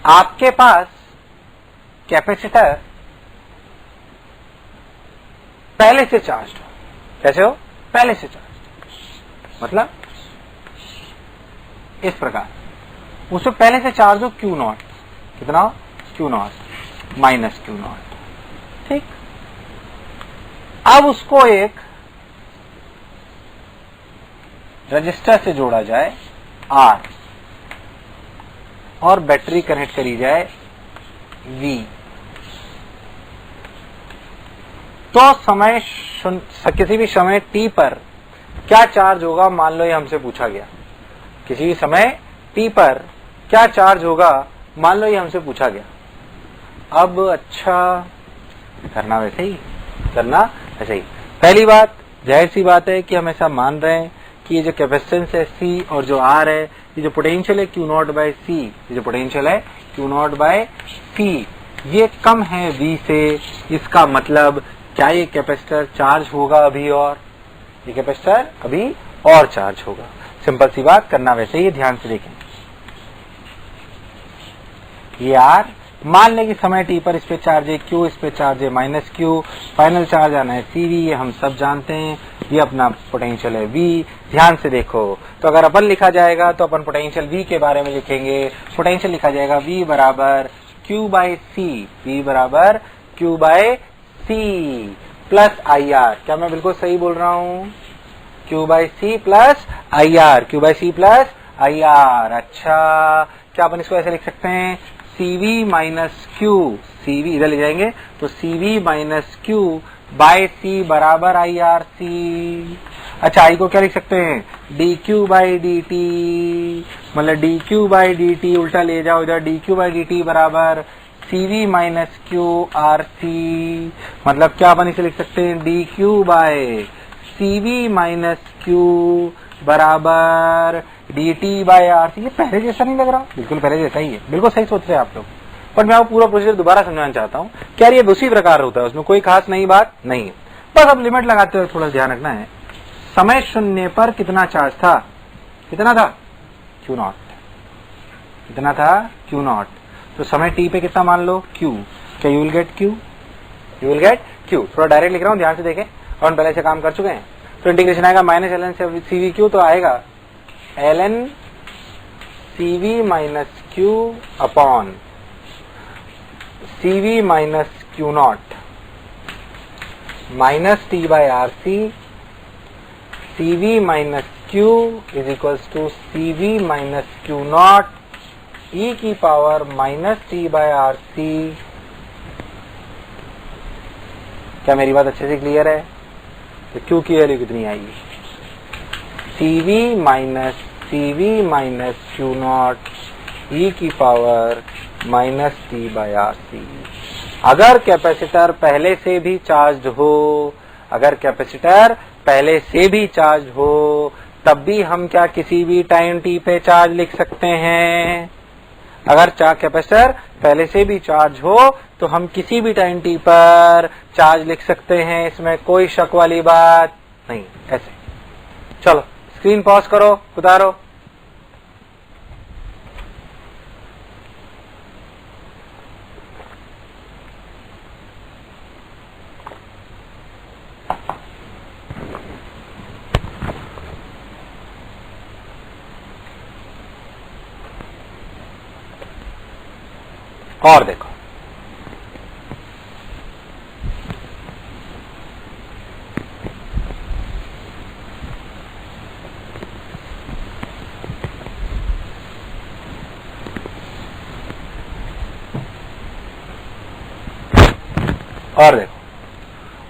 आपके पास कैपेसिटर पहले से चार्ज हो। कैसे हो? पहले से चार्ज, मतलब इस प्रकार उसमें पहले से चार्ज हो Q नॉट। कितना हो? Q not minus Q not. ठीक। अब उसको एक रजिस्टर से जोड़ा जाए R और बैटरी कनेक्ट करी जाए V, तो समय किसी भी समय t पर क्या चार्ज होगा, मान लो ये हमसे पूछा गया। किसी भी समय t पर क्या चार्ज होगा, मान लो ये हमसे पूछा गया। अब अच्छा करना वैसे ही, पहली बात जाहिर सी बात है कि हम ऐसा मान रहे हैं कि ये जो कैपेसिटेंस है C और जो R है, ये जो पोटेंशियल है Q0 बाय C, ये जो पोटेंशियल है Q0 बाय C, ये कम है V से। इसका मतलब क्या ये कैपेसिटर चार्ज होगा अभी, और ये कैपेसिटर अभी और चार्ज होगा। सिंपल सी बात, करना वैसे ही, ध्यान से देखें। ये R, मान लें कि समय t पर इस पे चार्ज है Q, इस पे चार्ज है -Q, फाइनल चार्ज आना है CV, ये हम सब जानते हैं। ये अपना पोटेंशियल है V। ध्यान से देखो, तो अगर अपन लिखा जाएगा तो अपन पोटेंशियल V के बारे में लिखेंगे। पोटेंशियल लिखा जाएगा V बराबर Q बाय C, V बराबर Q by C plus IR। क्या मैं बिल्कुल सही बोल रहा हूँ? Q by C plus IR, Q by C plus IR। अच्छा, क्या अपन इसको ऐसे लिख सकते हैं? CV माइनस Q, CV इधर ले जाएंगे तो CV minus Q by C बराबर IRC। अच्छा, I को क्या लिख सकते हैं? DQ बाई DT, मतलब DQ बाई DT उल्टा ले जाओ इधर, DQ बाई DT बराबर CV माइनस Q RC। मतलब क्या अपन इसे लिख सकते हैं? DQ by CV minus Q बराबर DT बाय RC। ये पहले जैसा नहीं लग रहा? बिल्कुल पहले जैसा ही है, बिल्कुल सही सोच रहे हैं आप लोग। पर मैं आपको पूरा प्रोसीजर दोबारा समझाना चाहता हूँ। क्या ये उसी प्रकार होता है, उसमें कोई खास नई बात नहीं है। बस अब लिमिट लगाते हुए थोड़ा ध्यान रखना है। समय शून्य पर कितना चार्ज था? कितना था? Q0। कितना था? Q0। तो समय t पे कितना मान लो? Q। क्या you will get Q? You will get Q। थोड़ा डायरेक्ट लिख रहा हूँ, ध्यान से देखें, और पहले से काम कर चुके हैं। तो इंटीग्रेशन आएगा -ln से CVQ, तो आएगा ln CV minus Q upon CV minus Q0 minus T by RC, CV minus Q is equals to CV minus Q0 e की power minus T by RC। क्या मेरी बात अच्छे से क्लियर है? तो Q की वैल्यू कितनी आएगी? CV माइनस Q0 e की power minus T by RC। अगर कैपेसिटर पहले से भी चार्ज हो, अगर कैपेसिटर पहले से भी चार्ज हो, तब भी हम क्या किसी भी टाइम t पे चार्ज लिख सकते हैं? अगर कैपेसिटर पहले से भी चार्ज हो तो हम किसी भी टाइम t पर चार्ज लिख सकते हैं, इसमें कोई शक वाली बात नहीं। ऐसे चलो स्क्रीन पॉज करो, उतारो। और देखो,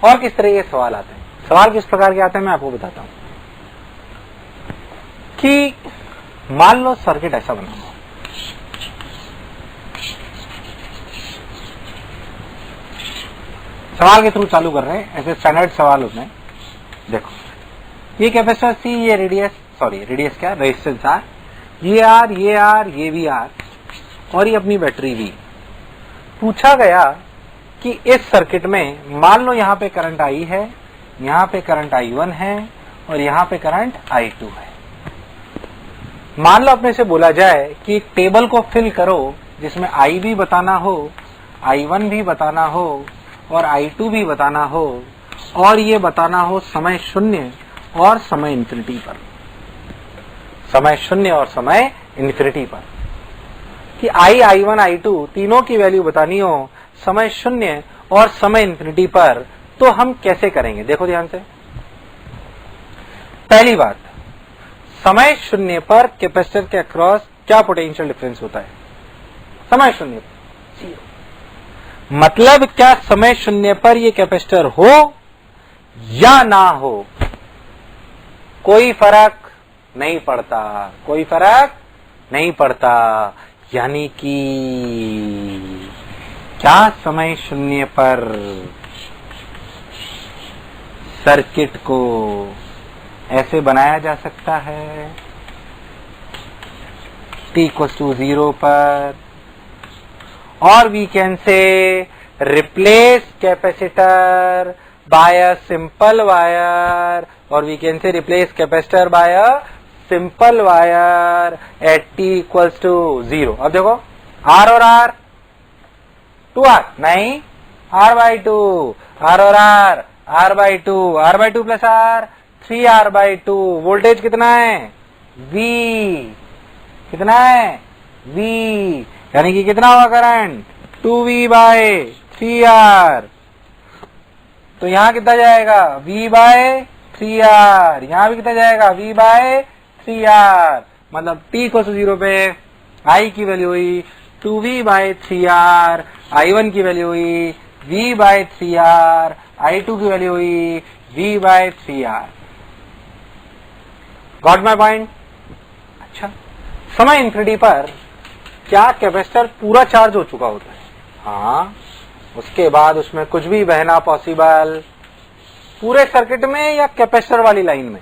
और किस तरह के सवाल आते हैं। सवाल किस प्रकार के आते हैं मैं आपको बताता हूं कि मान लो सर्किट ऐसा बना हुआ, सवाल के थ्रू चालू कर रहे हैं, ऐसे स्टैंडर्ड सवाल होते हैं। देखो, ये कैपेसिटर C, ये रेडियस क्या, रेजिस्टेंस R, ये R, ये भी R, और ये अपनी बैटरी V। पूछा गया कि इस सर्किट में मान लो यहां पे करंट I है, यहां पे करंट I1 है और यहां पे करंट I2 है। मान लो अपने से बोला जाए कि एक टेबल को फिल करो जिसमें I भी बताना हो, I1 भी बताना हो और I2 भी बताना हो, और ये बताना हो समय शून्य और समय इन्फिनिटी पर, समय शून्य और समय इन्फिनिटी पर, कि I1, I2 तीनों की वैल्यू बतानी हो समय शून्य और समय इन्फिनिटी पर, तो हम कैसे करेंगे, देखो ध्यान से। पहली बात, समय शून्य पर कैपेसिटर के अक्रॉस क्या पोटेंशियल डिफरेंस होता है? समय शून्य पर 0। मतलब क्या समय शून्य पर ये कैपेसिटर हो या ना हो कोई फर्क नहीं पड़ता, कोई फर्क नहीं पड़ता। यानी कि क्या समय शून्य पर सर्किट को ऐसे बनाया जा सकता है t=0 पर, और we can say replace capacitor by a simple wire, और we can say replace capacitor by a simple wire at t=0। अब देखो R और R 2R नहीं, R/2, R और R/2, R/2 plus R 3R/2। Voltage कितना है? V कितना है? V, यानी कि कितना होगा करंट? 2V/3R। तो यहां कितना जाएगा? V/3R। यहां भी कितना जाएगा? V/3R। मतलब t=0 पे I की वैल्यू हुई 2V/3R, I1 की वैल्यू हुई V/3R, I2 की वैल्यू हुई V/3R। Got my point? अच्छा, समय इंफिनिटी पर क्या कैपेसिटर पूरा चार्ज हो चुका होता है? हाँ, उसके बाद उसमें कुछ भी बहना पॉसिबल पूरे सर्किट में या कैपेसिटर वाली लाइन में?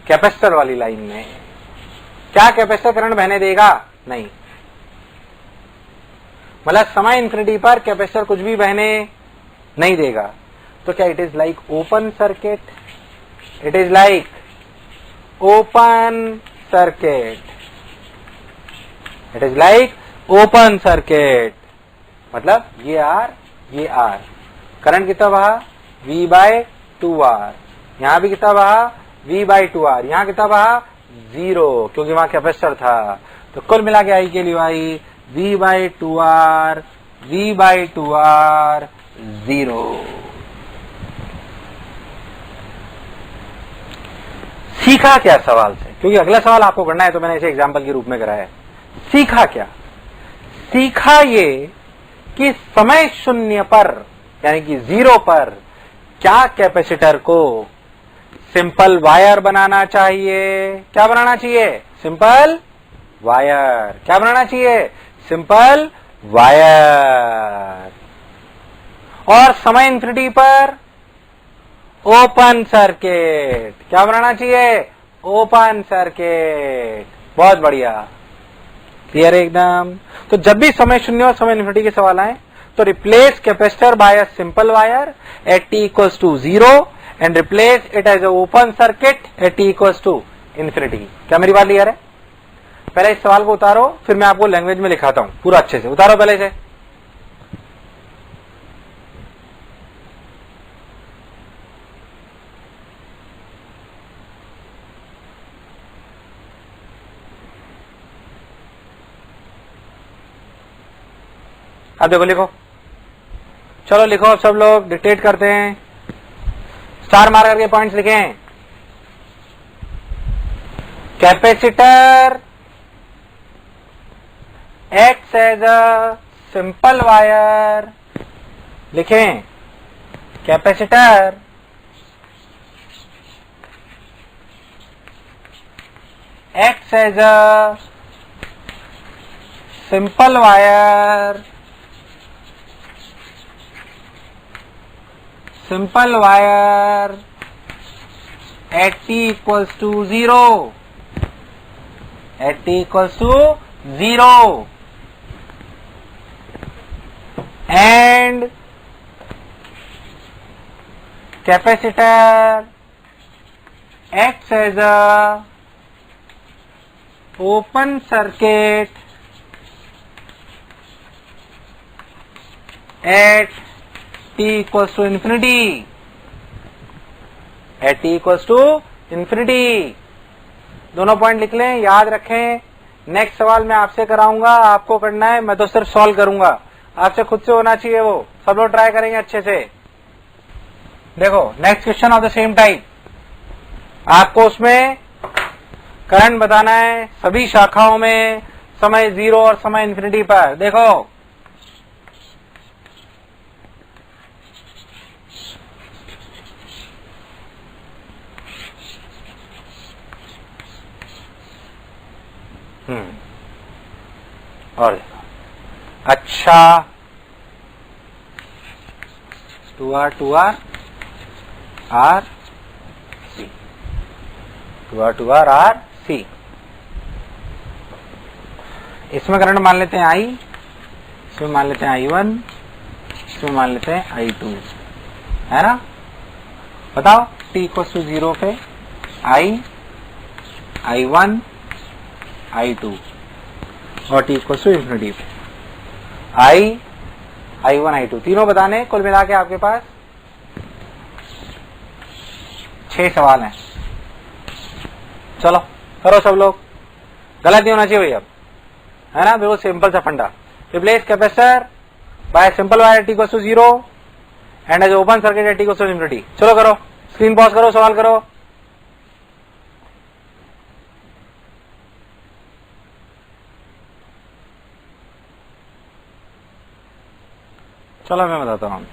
कैपेसिटर वाली लाइन में। क्या कैपेसिटर करंट बहने देगा? नहीं। मतलब समय इंफिनिटी पर कैपेसिटर कुछ भी बहने नहीं देगा। तो क्या it is like open circuit? It is like open circuit. It is like open circuit. मतलब ये R, करंट कितना बहा? V/2R। यहां भी कितना बहा? V/2R। यहां कितना बहा? 0, क्योंकि वहां कैपेसिटर था। तो कुल मिला के I के लिए आई V/2R, V/2R 0। सीखा क्या सवाल से? क्योंकि अगला सवाल आपको करना है, तो मैंने इसे एग्जाम्पल के रूप में कराया है। सीखा क्या? सीखा ये कि समय शून्य पर यानी कि 0 पर क्या कैपेसिटर को सिंपल वायर बनाना चाहिए? क्या बनाना चाहिए? Simple wire. क्या बनाना चाहिए? Simple wire. और समय इंफिनिटी पर ओपन सर्किट। क्या बनाना चाहिए? Open circuit. बहुत बढ़िया, क्लियर है एकदम। तो जब भी समय शून्य और समय इंफिनिटी के सवाल आए तो replace capacitor by a simple wire at t=0 and replace it as a open circuit at t=इंफिनिटी। क्या मेरी बात क्लियर है? पहले इस सवाल को उतारो, फिर मैं आपको लैंग्वेज में लिखाता हूं पूरा अच्छे से। उतारो पहले से। अब देखो, लिखो, चलो लिखो। अब सब लोग डिक्टेट करते हैं, स्टार मार करके पॉइंट्स लिखें। Capacitor acts as a simple wire. लिखें, capacitor acts as a simple wire, simple wire at t=0, at t=0 and capacitor acts as a open circuit at t=infinity, at t=infinity। दोनों point लिख लें, याद रखें। Next सवाल मैं आपसे कराऊंगा, आपको करना है, मैं तो सिर्फ सॉल्व करूंगा, आपसे खुद से होना चाहिए वो। सब लोग ट्राई करेंगे अच्छे से। देखो next question of the same type, आपको उसमें करंट बताना है सभी शाखाओं में समय 0 और समय इन्फिनिटी पर। देखो और देखो अच्छा 2R 2R R C 2R 2R R C। इसमें करंट मान लेते हैं I, इसमें मान लेते हैं I1, इसमें मान लेते हैं I2, है ना। बताओ t इक्वल टू 0 पे I1 I2 और t इक्वल टू इंफिनिटी पे I1 I2 तीनों बताने। कुल मिला के आपके पास 6 सवाल हैं। चलो करो सब लोग, गलत नहीं होना चाहिए भैया, है ना। बिल्कुल सिंपल सा फंडा। Replace capacitor by simple wire t equal to 0 and as open circuit at t equal to infinity. चलो करो, स्क्रीन पॉज करो, सवाल करो। चलो मैं बताता हूं।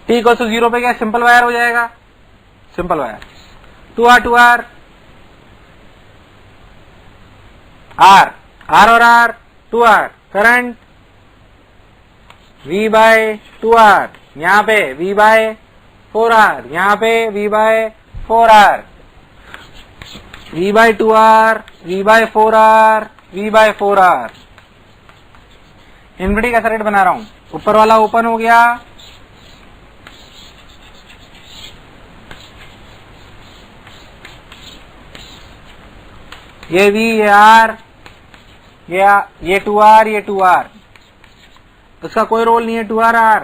t इक्वल टू 0 पे क्या सिंपल वायर हो जाएगा, simple wire 2R 2R R R और R 2R current V by 2R, यहां पे V बाय 4R, यहां पे V by 4R, V by 2R, V by 4R, V by 4R। Infinity का सर्किट बना रहा हूं, ऊपर वाला ओपन हो गया, ये V, ये R, ये 2R, ये 2R, उसका कोई रोल नहीं है। 2R R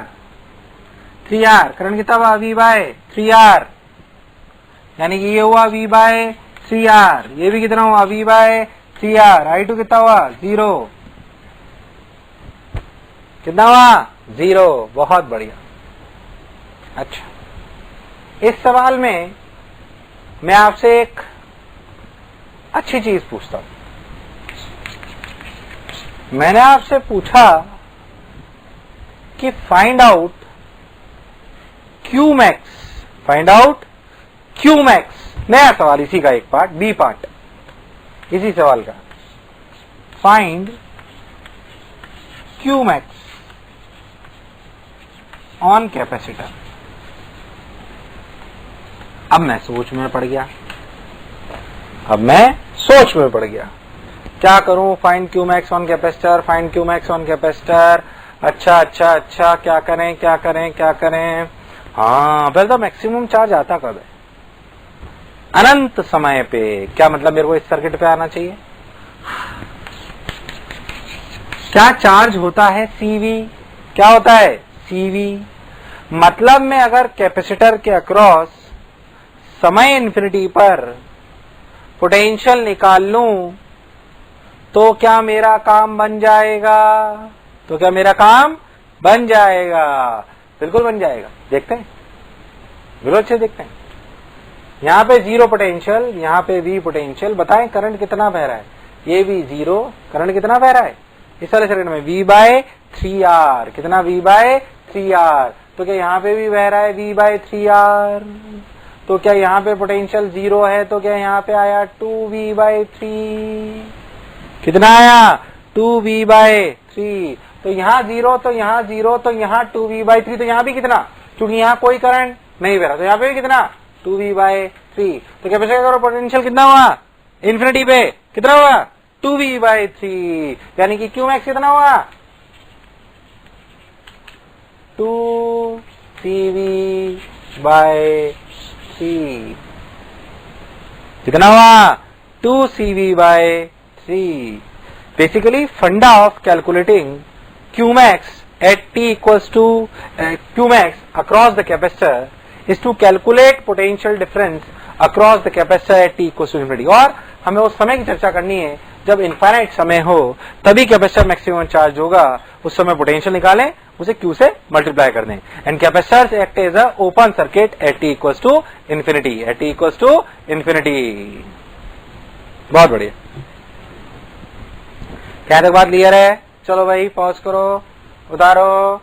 3R करंट कितना हुआ V बाय 3R, यानी कि ये हुआ V बाय 3R, ये भी कितना हुआ V बाय 3R। I2 कितना हुआ 0, कितना हुआ 0, बहुत बढ़िया। अच्छा इस सवाल में मैं आपसे एक अच्छी चीज पूछता हूं। मैंने आपसे पूछा कि find out Qmax, find out Qmax। नया सवाल इसी का एक पार्ट, बी पार्ट इसी सवाल का, फाइंड Qmax ऑन कैपेसिटर। अब मैं सोच में पड़ गया, क्या करूं, find Qmax on capacitor, find Qmax on capacitor. अच्छा, क्या करें। हाँ पहले तो मैक्सिमम चार्ज आता कब है, अनंत समय पे। क्या मतलब मेरे को इस सर्किट पे आना चाहिए। क्या चार्ज होता है CV, क्या होता है CV। मतलब में अगर कैपेसिटर के अक्रॉस समय इन्फिनिटी पर पोटेंशियल निकाल लूं तो क्या मेरा काम बन जाएगा, बिल्कुल बन जाएगा। देखते हैं, बिल्कुल अच्छे देखते हैं। यहां पे 0 पोटेंशियल, यहां पे V पोटेंशियल। बताएं करंट कितना बह रहा है, ये भी 0, करंट कितना बह रहा है इस वाले सर्किट में V बाय 3R, कितना V बाय 3R। तो क्या यहाँ पे भी बह रहा है V बाय 3R। तो क्या यहाँ पे पोटेंशियल 0 है, तो क्या यहाँ पे आया 2V बाय 3, कितना आया 2V बाय 3। तो यहाँ 0, तो यहाँ 0, तो यहाँ 2V बाय 3, तो यहाँ भी कितना, क्योंकि यहाँ कोई करंट नहीं बह रहा, तो यहाँ पे भी कितना 2V बाय 3। तो कैपेसिटर का पोटेंशियल कितना हुआ इन्फिनिटी पे, कितना हुआ 2V बाय 3, यानी कि Qmax कितना हुआ 2CV बाय 3, कितना हुआ 2CV बाय 3। बेसिकली फंडा of calculating Qmax at t equals to Qmax across the capacitor is to calculate potential difference across the capacitor at t equals to infinity। और हमें उस समय की चर्चा करनी है जब इनफाइनाइट समय हो तभी कैपेसिटर मैक्सिमम चार्ज होगा, उस समय पोटेंशियल निकालें, उसे Q से मल्टीप्लाई कर दें। And capacitor act as a open circuit at T equals to infinity, at T equals to infinity. बहुत बढ़िया, क्या तक बात क्लियर है? चलो भाई पॉज करो, उतारो।